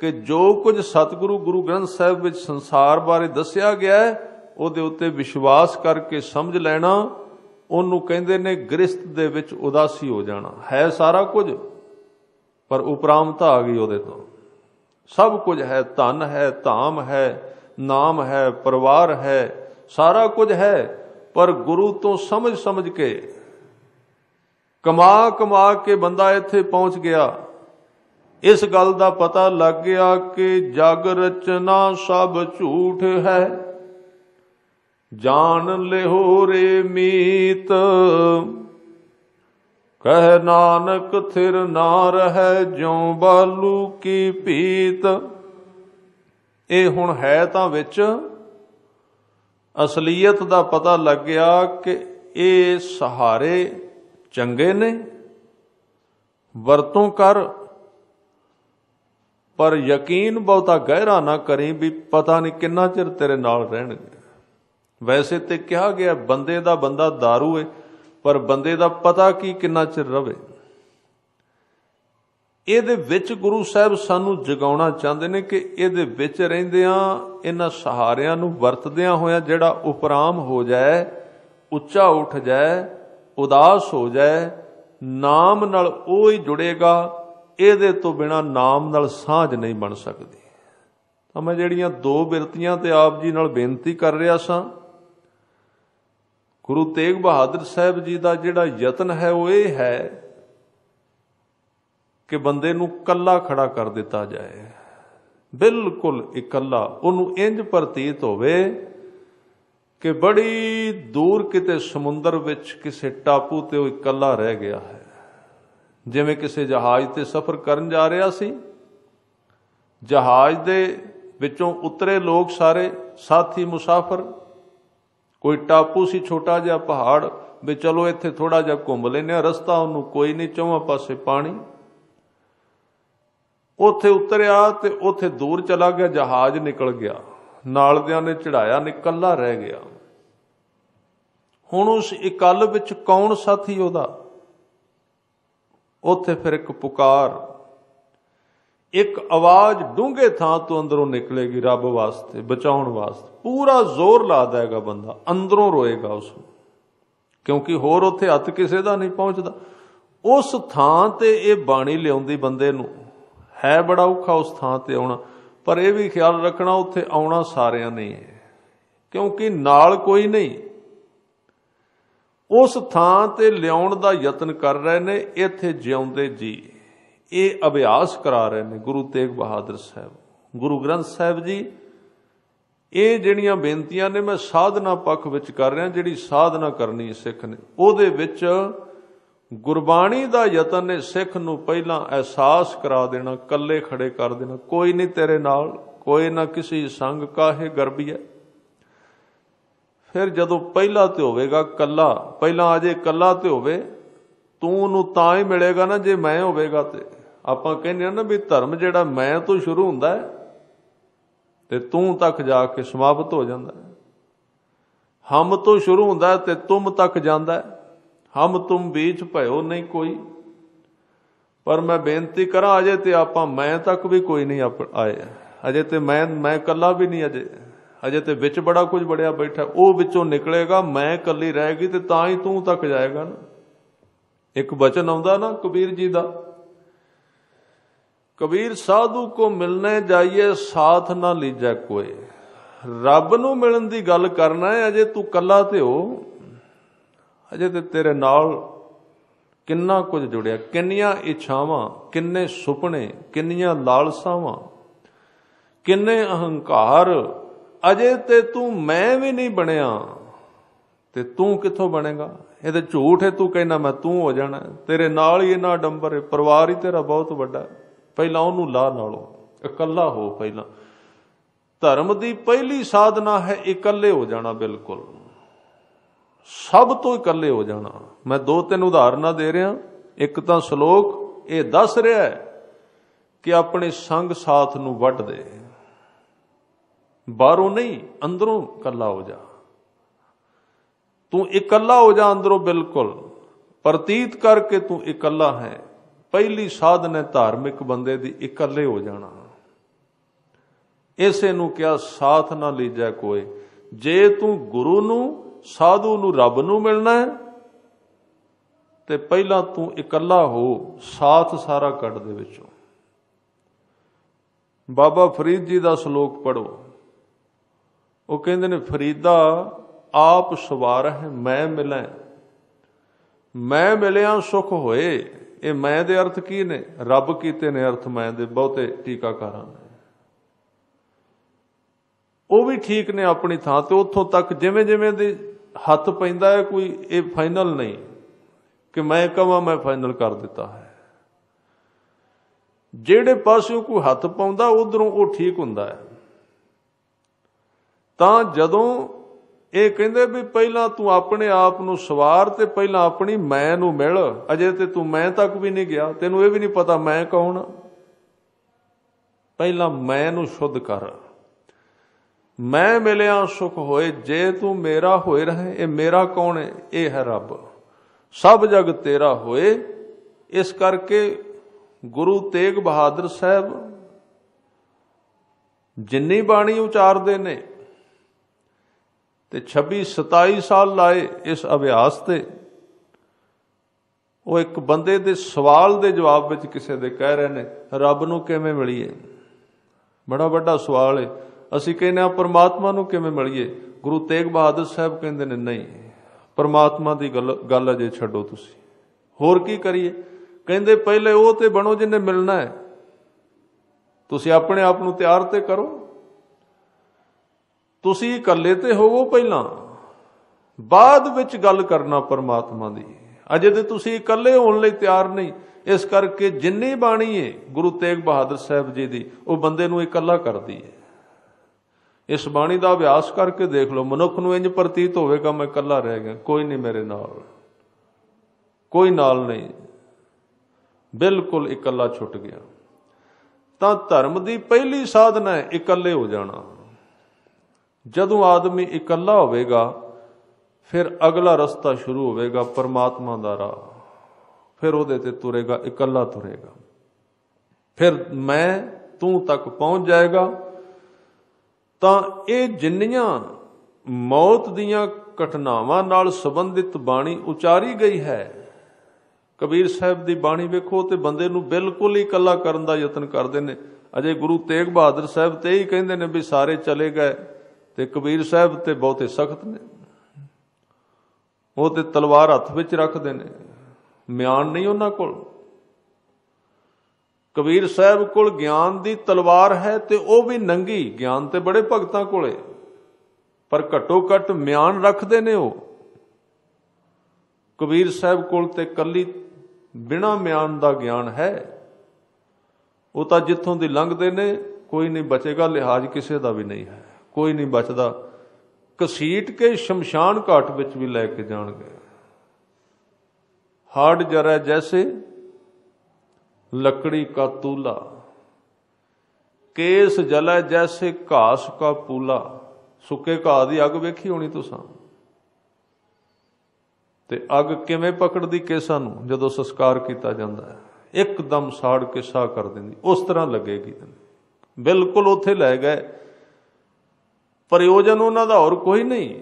कि जो कुछ सतगुरु गुरु ग्रंथ साहिब विच संसार बारे दस्या गया है, ਉਹਦੇ ਉੱਤੇ विश्वास करके समझ लेना। ਉਹਨੂੰ ਕਹਿੰਦੇ ਨੇ ਗ੍ਰਿਸਤ ਦੇ ਵਿੱਚ ਉਦਾਸੀ ਹੋ ਜਾਣਾ। ਹੈ ਸਾਰਾ ਕੁਝ ਪਰ ਉਪਰਾਮਤਾ ਆ ਗਈ ਉਹਦੇ ਤੋਂ। सब कुछ है, धन है, धाम है, नाम है, परिवार है, सारा कुछ है, पर गुरु तो समझ समझ के कमा कमा के बंदा इत्थे पहुंच गया। इस गल दा पता लग गया कि जग रचना सब झूठ है, जान लिहो रे मीत, कह नानक थिर ना रहे ज्यों बालू की पीत। ये हुण है तां विच असलीयत दा पता लग गया कि ये सहारे चंगे ने, वरतों कर, पर यकीन बहुता गहरा ना करी भी पता नहीं किन्ना चिर तेरे नाल रहणगे। वैसे ते कहा गया बंदे दा बंदा दारू है, पर बंदे दा पता की किन्ना चिर रवे। ਇਹਦੇ ਵਿੱਚ ਗੁਰੂ ਸਾਹਿਬ ਸਾਨੂੰ ਜਗਾਉਣਾ ਚਾਹੁੰਦੇ ਨੇ ਕਿ ਇਹਦੇ ਵਿੱਚ ਰਹਿੰਦਿਆਂ ਇਹਨਾਂ ਸਹਾਰਿਆਂ ਨੂੰ ਵਰਤਦਿਆਂ ਹੋਇਆਂ ਜਿਹੜਾ ਉਪਰਾਮ ਹੋ ਜਾਏ, ਉੱਚਾ ਉੱਠ ਜਾਏ, ਉਦਾਸ ਹੋ ਜਾਏ, ਨਾਮ ਨਾਲ ਉਹ ਹੀ ਜੁੜੇਗਾ, ਇਹਦੇ ਤੋਂ ਬਿਨਾਂ ਨਾਮ ਨਾਲ ਸਾਂਝ ਨਹੀਂ ਬਣ ਸਕਦੀ। ਤਾਂ ਮੈਂ ਜਿਹੜੀਆਂ ਦੋ ਬਿਰਤੀਆਂ ਤੇ ਆਪ ਜੀ ਨਾਲ ਬੇਨਤੀ ਕਰ ਰਿਹਾ ਸਾਂ, ਗੁਰੂ ਤੇਗ ਬਹਾਦਰ ਸਾਹਿਬ ਜੀ ਦਾ ਜਿਹੜਾ ਯਤਨ ਹੈ ਉਹ ਇਹ ਹੈ ਕਿ ਬੰਦੇ ਨੂੰ ਇਕੱਲਾ ਖੜਾ ਕਰ ਦਿੱਤਾ ਜਾਏ, ਬਿਲਕੁਲ ਇਕੱਲਾ। ਉਹਨੂੰ ਇੰਜ ਪ੍ਰਤੀਤ ਹੋਵੇ ਕਿ ਬੜੀ ਦੂਰ ਕਿਤੇ ਸਮੁੰਦਰ ਵਿੱਚ ਕਿਸੇ ਟਾਪੂ ਤੇ ਉਹ ਇਕੱਲਾ ਰਹਿ ਗਿਆ ਹੈ। ਜਿਵੇਂ ਕਿਸੇ ਜਹਾਜ਼ ਤੇ ਸਫ਼ਰ ਕਰਨ ਜਾ ਰਿਹਾ ਸੀ, ਜਹਾਜ਼ ਦੇ ਵਿੱਚੋਂ ਉਤਰੇ ਲੋਕ ਸਾਰੇ ਸਾਥੀ ਮੁਸਾਫਰ, ਕੋਈ ਟਾਪੂ ਸੀ ਛੋਟਾ ਜਿਹਾ ਪਹਾੜ, ਵੀ ਚਲੋ ਇੱਥੇ ਥੋੜਾ ਜਿਹਾ ਘੁੰਮ ਲੈਂਦੇ ਹਾਂ, ਰਸਤਾ ਉਹਨੂੰ ਕੋਈ ਨਹੀਂ, ਚੌਵਾਂ ਪਾਸੇ ਪਾਣੀ। ਉੱਥੇ ਉਤਰਿਆ ਤੇ ਉੱਥੇ ਦੂਰ ਚਲਾ ਗਿਆ, ਜਹਾਜ਼ ਨਿਕਲ ਗਿਆ, ਨਾਲਦਿਆਂ ਨੇ ਚੜਾਇਆ, ਇਕੱਲਾ ਰਹਿ ਗਿਆ। ਹੁਣ ਉਸ ਇਕੱਲ ਵਿੱਚ ਕੌਣ ਸਾਥੀ ਉਹਦਾ? ਉੱਥੇ ਫਿਰ ਇੱਕ ਪੁਕਾਰ, ਇੱਕ ਆਵਾਜ਼ ਡੂੰਘੇ ਥਾਂ ਤੋਂ ਅੰਦਰੋਂ ਨਿਕਲੇਗੀ, ਰੱਬ ਵਾਸਤੇ, ਬਚਾਉਣ ਵਾਸਤੇ। ਪੂਰਾ ਜ਼ੋਰ ਲਾ ਦੇਗਾ ਬੰਦਾ, ਅੰਦਰੋਂ ਰੋਏਗਾ ਉਸ ਨੂੰ, ਕਿਉਂਕਿ ਹੋਰ ਉੱਥੇ ਹੱਥ ਕਿਸੇ ਦਾ ਨਹੀਂ ਪਹੁੰਚਦਾ। ਉਸ ਥਾਂ ਤੇ ਇਹ ਬਾਣੀ ਲਿਆਉਂਦੀ ਬੰਦੇ ਨੂੰ। ਹੈ ਬੜਾ ਔਖਾ ਉਸ ਥਾਂ ਤੇ ਆਉਣਾ, ਪਰ ਇਹ ਵੀ ਖਿਆਲ ਰੱਖਣਾ ਉੱਥੇ ਆਉਣਾ ਸਾਰਿਆਂ ਨੇ ਹੈ, ਕਿਉਂਕਿ ਨਾਲ ਕੋਈ ਨਹੀਂ। ਉਸ ਥਾਂ ਤੇ ਲਿਆਉਣ ਦਾ ਯਤਨ ਕਰ ਰਹੇ ਨੇ ਇੱਥੇ ਜਿਉਂਦੇ ਜੀ, ਇਹ ਅਭਿਆਸ ਕਰਾ ਰਹੇ ਨੇ ਗੁਰੂ ਤੇਗ ਬਹਾਦਰ ਸਾਹਿਬ, ਗੁਰੂ ਗ੍ਰੰਥ ਸਾਹਿਬ ਜੀ। ਇਹ ਜਿਹੜੀਆਂ ਬੇਨਤੀਆਂ ਨੇ ਮੈਂ ਸਾਧਨਾ ਪੱਖ ਵਿੱਚ ਕਰ ਰਿਹਾ, ਜਿਹੜੀ ਸਾਧਨਾ ਕਰਨੀ ਸਿੱਖ ਨੇ, ਉਹਦੇ ਵਿੱਚ ਗੁਰਬਾਣੀ ਦਾ ਯਤਨ ਨੇ ਸਿੱਖ ਨੂੰ ਪਹਿਲਾਂ ਅਹਿਸਾਸ ਕਰਾ ਦੇਣਾ, ਕੱਲੇ ਖੜੇ ਕਰ ਦੇਣਾ, ਕੋਈ ਨਹੀਂ ਤੇਰੇ ਨਾਲ, ਕੋਈ ਨਾ ਕਿਸੇ ਸੰਗ ਕਾਹੇ ਗਰਬੀਐ। ਫਿਰ ਜਦੋਂ ਪਹਿਲਾ ਤੇ ਹੋਵੇਗਾ ਕੱਲਾ, ਪਹਿਲਾਂ ਅਜੇ ਕੱਲਾ ਤੇ ਹੋਵੇ, ਤੂੰ ਉਹਨੂੰ ਤਾਂ ਹੀ ਮਿਲੇਗਾ ਨਾ ਜੇ ਮੈਂ ਹੋਵੇਗਾ। ਤੇ ਆਪਾਂ ਕਹਿੰਦੇ ਆ ਨਾ ਵੀ ਧਰਮ ਜਿਹੜਾ ਮੈਂ ਤੋਂ ਸ਼ੁਰੂ ਹੁੰਦਾ ਹੈ ਤੇ ਤੂੰ ਤੱਕ ਜਾ ਕੇ ਸਮਾਪਤ ਹੋ ਜਾਂਦਾ ਹੈ, ਹਮ ਤੋਂ ਸ਼ੁਰੂ ਹੁੰਦਾ ਤੇ ਤੁਮ ਤੱਕ ਜਾਂਦਾ ਹੈ, ਹਮ ਤੁਮ ਬੀਚ ਭਇਓ ਨਹੀਂ ਕੋਈ। ਪਰ ਮੈਂ ਬੇਨਤੀ ਕਰਾਂ, ਅਜੇ ਤੇ ਆਪਾਂ ਮੈਂ ਤੱਕ ਵੀ ਕੋਈ ਨਹੀਂ ਆਏ, ਅਜੇ ਤੇ ਮੈਂ ਇਕੱਲਾ ਵੀ ਨਹੀਂ, ਅਜੇ ਤੇ ਵਿੱਚ ਬੜਾ ਕੁਝ ਬੜਿਆ ਬੈਠਾ। ਉਹ ਵਿੱਚੋਂ ਨਿਕਲੇਗਾ, ਮੈਂ ਇਕੱਲੀ ਰਹੇਗੀ ਤੇ ਤਾਂ ਹੀ ਤੂੰ ਤੱਕ ਜਾਏਗਾ ਨਾ। ਇੱਕ ਬਚਨ ਆਉਂਦਾ ਨਾ ਕਬੀਰ ਜੀ ਦਾ, ਕਬੀਰ ਸਾਧੂ ਕੋ ਮਿਲਣੇ ਜਾਈਏ ਸਾਥ ਨਾ ਲੀਜੈ ਕੋਏ। ਰੱਬ ਨੂੰ ਮਿਲਣ ਦੀ ਗੱਲ ਕਰਨਾ ਹੈ, ਅਜੇ ਤੂੰ ਇਕੱਲਾ ਤੇ ਹੋ, ਅਜੇ ਤੇ ਤੇਰੇ ਨਾਲ ਕਿੰਨਾ ਕੁਝ ਜੁੜਿਆ, ਕਿੰਨੀਆਂ ਇੱਛਾਵਾਂ, ਕਿੰਨੇ ਸੁਪਨੇ, ਕਿੰਨੀਆਂ ਲਾਲਸਾਵਾਂ, ਕਿੰਨੇ ਅਹੰਕਾਰ। ਅਜੇ ਤੇ ਤੂੰ ਮੈਂ ਵੀ ਨਹੀਂ ਬਣਿਆ ਤੇ ਤੂੰ ਕਿੱਥੋਂ ਬਣੇਗਾ? ਇਹ ਤੇ ਝੂਠ ਹੈ। ਤੂੰ ਕਹਿੰਦਾ ਮੈਂ ਤੂੰ ਹੋ ਜਾਣਾ, ਤੇਰੇ ਨਾਲ ਹੀ ਇੰਨਾ ਡੰਬਰ ਹੈ, ਪਰਿਵਾਰ ਹੀ ਤੇਰਾ ਬਹੁਤ ਵੱਡਾ। ਪਹਿਲਾਂ ਉਹਨੂੰ ਲਾ ਨਾਲੋਂ ਇਕੱਲਾ ਹੋ। ਪਹਿਲਾਂ ਧਰਮ ਦੀ ਪਹਿਲੀ ਸਾਧਨਾ ਹੈ ਇਕੱਲੇ ਹੋ ਜਾਣਾ, ਬਿਲਕੁਲ ਸਭ ਤੋਂ ਇਕੱਲੇ ਹੋ ਜਾਣਾ। ਮੈਂ ਦੋ ਤਿੰਨ ਉਦਾਹਰਨਾਂ ਦੇ ਰਿਹਾ। ਇੱਕ ਤਾਂ ਸ਼ਲੋਕ ਇਹ ਦੱਸ ਰਿਹਾ ਹੈ ਕਿ ਆਪਣੇ ਸੰਗ ਸਾਥ ਨੂੰ ਵੱਢ ਦੇ, ਬਾਹਰੋਂ ਨਹੀਂ ਅੰਦਰੋਂ ਇਕੱਲਾ ਹੋ ਜਾ। ਤੂੰ ਇਕੱਲਾ ਹੋ ਜਾ ਅੰਦਰੋਂ, ਬਿਲਕੁਲ ਪ੍ਰਤੀਤ ਕਰਕੇ ਤੂੰ ਇਕੱਲਾ ਹੈ। ਪਹਿਲੀ ਸਾਧਨ ਹੈ ਧਾਰਮਿਕ ਬੰਦੇ ਦੀ, ਇਕੱਲੇ ਹੋ ਜਾਣਾ। ਇਸੇ ਨੂੰ ਕਿਹਾ ਸਾਥ ਨਾ ਲੀਜੈ ਕੋਏ। ਜੇ ਤੂੰ ਗੁਰੂ ਨੂੰ, ਸਾਧੂ ਨੂੰ, ਰੱਬ ਨੂੰ ਮਿਲਣਾ ਹੈ ਤੇ ਪਹਿਲਾਂ ਤੂੰ ਇਕੱਲਾ ਹੋ, ਸਾਥ ਸਾਰਾ ਕੱਢ ਦੇ ਵਿੱਚੋਂ। ਬਾਬਾ ਫਰੀਦ ਜੀ ਦਾ ਸ਼ਲੋਕ ਪੜੋ। ਉਹ ਕਹਿੰਦੇ ਨੇ, ਫਰੀਦਾ ਆਪ ਸਵਾਰ ਹੈ ਮੈਂ ਮਿਲਾਂ, ਮੈਂ ਮਿਲਿਆ ਸੁਖ ਹੋਏ। ਇਹ ਮੈਂ ਦੇ ਅਰਥ ਕੀ ਨੇ? ਰੱਬ ਕੀਤੇ ਨੇ ਅਰਥ ਮੈਂ ਦੇ ਬਹੁਤੇ ਟੀਕਾਕਾਰਾਂ ਨੇ। ਉਹ ਵੀ ਠੀਕ ਨੇ ਆਪਣੀ ਥਾਂ ਤੇ, ਉੱਥੋਂ ਤੱਕ ਜਿਵੇਂ ਜਿਵੇਂ ਦੇ ਹੱਥ ਪੈਂਦਾ ਹੈ, ਕੋਈ ਇਹ ਫਾਈਨਲ ਨਹੀਂ ਕਿ ਮੈਂ ਕਹਾਂ ਮੈਂ ਫਾਈਨਲ ਕਰ ਦਿੱਤਾ ਹੈ। ਜਿਹੜੇ ਪਾਸਿਓਂ ਕੋਈ ਹੱਥ ਪਾਉਂਦਾ ਉਧਰੋਂ ਉਹ ਠੀਕ ਹੁੰਦਾ ਹੈ। ਤਾਂ ਜਦੋਂ ਇਹ ਕਹਿੰਦੇ ਵੀ ਪਹਿਲਾਂ ਤੂੰ ਆਪਣੇ ਆਪ ਨੂੰ ਸਵਾਰ ਤੇ ਪਹਿਲਾਂ ਆਪਣੀ ਮੈਂ ਨੂੰ ਮਿਲ। ਅਜੇ ਤੇ ਤੂੰ ਮੈਂ ਤੱਕ ਵੀ ਨਹੀਂ ਗਿਆ, ਤੈਨੂੰ ਇਹ ਵੀ ਨਹੀਂ ਪਤਾ ਮੈਂ ਕੌਣ। ਪਹਿਲਾਂ ਮੈਂ ਨੂੰ ਸ਼ੁੱਧ ਕਰ। ਮੈਂ ਮਿਲਿਆ ਸੁਖ ਹੋਏ। ਜੇ ਤੂੰ ਮੇਰਾ ਹੋਏ ਰਹੇ, ਇਹ ਮੇਰਾ ਕੌਣ ਹੈ? ਇਹ ਹੈ ਰੱਬ। ਸਭ ਜਗ ਤੇਰਾ ਹੋਏ। ਇਸ ਕਰਕੇ ਗੁਰੂ ਤੇਗ ਬਹਾਦਰ ਸਾਹਿਬ ਜਿੰਨੀ ਬਾਣੀ ਉਚਾਰਦੇ ਨੇ ਤੇ 26-27 ਸਾਲ ਲਾਏ ਇਸ ਅਭਿਆਸ ਤੇ, ਉਹ ਇੱਕ ਬੰਦੇ ਦੇ ਸਵਾਲ ਦੇ ਜਵਾਬ ਵਿੱਚ ਕਿਸੇ ਦੇ ਕਹਿ ਰਹੇ ਨੇ ਰੱਬ ਨੂੰ ਕਿਵੇਂ ਮਿਲੀਏ। ਬੜਾ ਵੱਡਾ ਸਵਾਲ ਹੈ। ਅਸੀਂ ਕਹਿੰਦੇ ਹਾਂ ਪਰਮਾਤਮਾ ਨੂੰ ਕਿਵੇਂ ਮਿਲੀਏ। ਗੁਰੂ ਤੇਗ ਬਹਾਦਰ ਸਾਹਿਬ ਕਹਿੰਦੇ ਨੇ ਨਹੀਂ, ਪਰਮਾਤਮਾ ਦੀ ਗੱਲ ਅਜੇ ਛੱਡੋ, ਤੁਸੀਂ ਹੋਰ ਕੀ ਕਰੀਏ। ਕਹਿੰਦੇ ਪਹਿਲੇ ਉਹ ਤੇ ਬਣੋ ਜਿਹਨੇ ਮਿਲਣਾ ਹੈ। ਤੁਸੀਂ ਆਪਣੇ ਆਪ ਨੂੰ ਤਿਆਰ ਤੇ ਕਰੋ, ਤੁਸੀਂ ਇਕੱਲੇ ਤੇ ਹੋਵੋ ਪਹਿਲਾਂ, ਬਾਅਦ ਵਿੱਚ ਗੱਲ ਕਰਨਾ ਪਰਮਾਤਮਾ ਦੀ। ਅਜੇ ਤੇ ਤੁਸੀਂ ਇਕੱਲੇ ਹੋਣ ਲਈ ਤਿਆਰ ਨਹੀਂ। ਇਸ ਕਰਕੇ ਜਿੰਨੀ ਬਾਣੀ ਹੈ ਗੁਰੂ ਤੇਗ ਬਹਾਦਰ ਸਾਹਿਬ ਜੀ ਦੀ, ਉਹ ਬੰਦੇ ਨੂੰ ਇਕੱਲਾ ਕਰਦੀ ਹੈ। ਇਸ ਬਾਣੀ ਦਾ ਅਭਿਆਸ ਕਰਕੇ ਦੇਖ ਲਓ, ਮਨੁੱਖ ਨੂੰ ਇੰਜ ਪ੍ਰਤੀਤ ਹੋਵੇਗਾ ਮੈਂ ਇਕੱਲਾ ਰਹਿ ਗਿਆ, ਕੋਈ ਨਹੀਂ ਮੇਰੇ ਨਾਲ, ਕੋਈ ਨਾਲ ਨਹੀਂ, ਬਿਲਕੁਲ ਇਕੱਲਾ ਛੁੱਟ ਗਿਆ। ਤਾਂ ਧਰਮ ਦੀ ਪਹਿਲੀ ਸਾਧਨਾ ਹੈ ਇਕੱਲੇ ਹੋ ਜਾਣਾ। ਜਦੋਂ ਆਦਮੀ ਇਕੱਲਾ ਹੋਵੇਗਾ ਫਿਰ ਅਗਲਾ ਰਸਤਾ ਸ਼ੁਰੂ ਹੋਵੇਗਾ, ਪਰਮਾਤਮਾ ਦਾ ਰਾਹ। ਫਿਰ ਉਹਦੇ ਤੇ ਤੁਰੇਗਾ, ਇਕੱਲਾ ਤੁਰੇਗਾ, ਫਿਰ ਮੈਂ ਤੂੰ ਤੱਕ ਪਹੁੰਚ ਜਾਏਗਾ। ਤਾਂ ਇਹ ਜਿੰਨੀਆਂ ਮੌਤ ਦੀਆਂ ਘਟਨਾਵਾਂ ਨਾਲ ਸੰਬੰਧਿਤ ਬਾਣੀ ਉਚਾਰੀ ਗਈ ਹੈ, ਕਬੀਰ ਸਾਹਿਬ ਦੀ ਬਾਣੀ ਵੇਖੋ ਤੇ ਬੰਦੇ ਨੂੰ ਬਿਲਕੁਲ ਹੀ ਇਕੱਲਾ ਕਰਨ ਦਾ ਯਤਨ ਕਰਦੇ ਨੇ। ਅਜੇ ਗੁਰੂ ਤੇਗ ਬਹਾਦਰ ਸਾਹਿਬ ਤੇ ਹੀ ਕਹਿੰਦੇ ਨੇ ਵੀ ਸਾਰੇ ਚਲੇ ਗਏ, ਤੇ ਕਬੀਰ ਸਾਹਿਬ ਤੇ ਬਹੁਤੇ ਸਖਤ ਨੇ, ਉਹ ਤੇ ਤਲਵਾਰ ਹੱਥ ਵਿੱਚ ਰੱਖਦੇ ਨੇ, ਮਿਆਨ ਨਹੀਂ ਉਹਨਾਂ ਕੋਲ। ਕਬੀਰ ਸਾਹਿਬ ਕੋਲ ਗਿਆਨ ਦੀ ਤਲਵਾਰ ਹੈ ਤੇ ਉਹ ਵੀ ਨੰਗੀ। ਗਿਆਨ ਤੇ ਬੜੇ ਭਗਤਾਂ ਕੋਲੇ, ਪਰ ਘੱਟੋ ਘੱਟ ਮਿਆਨ ਰੱਖਦੇ ਨੇ ਉਹ। ਕਬੀਰ ਸਾਹਿਬ ਕੋਲ ਤੇ ਕੱਲੀ ਬਿਨਾਂ ਮਿਆਨ ਦਾ ਗਿਆਨ ਹੈ। ਉਹ ਤਾਂ ਜਿੱਥੋਂ ਦੀ ਲੰਘਦੇ ਨੇ ਕੋਈ ਨਹੀਂ ਬਚੇਗਾ, ਲਿਹਾਜ਼ ਕਿਸੇ ਦਾ ਵੀ ਨਹੀਂ ਹੈ, ਕੋਈ ਨਹੀਂ ਬਚਦਾ। ਘਸੀਟ ਕੇ ਸ਼ਮਸ਼ਾਨ ਘਾਟ ਵਿੱਚ ਵੀ ਲੈ ਕੇ ਜਾਣਗੇ। ਹਾੜ ਜਰੈ ਜੈਸੇ लकड़ी का तूला, केस जलै जैसे घास का पूला। सुके घाह की अग वेखी होनी तुसां, ते अग किवें पकड़दी केसां नूं जदों संस्कार किया जाता है, एकदम साड़ के साह कर देंदी, उस तरह लगेगी। बिल्कुल उत्थे लै गए, प्रयोजन उन्हां दा होर कोई नहीं।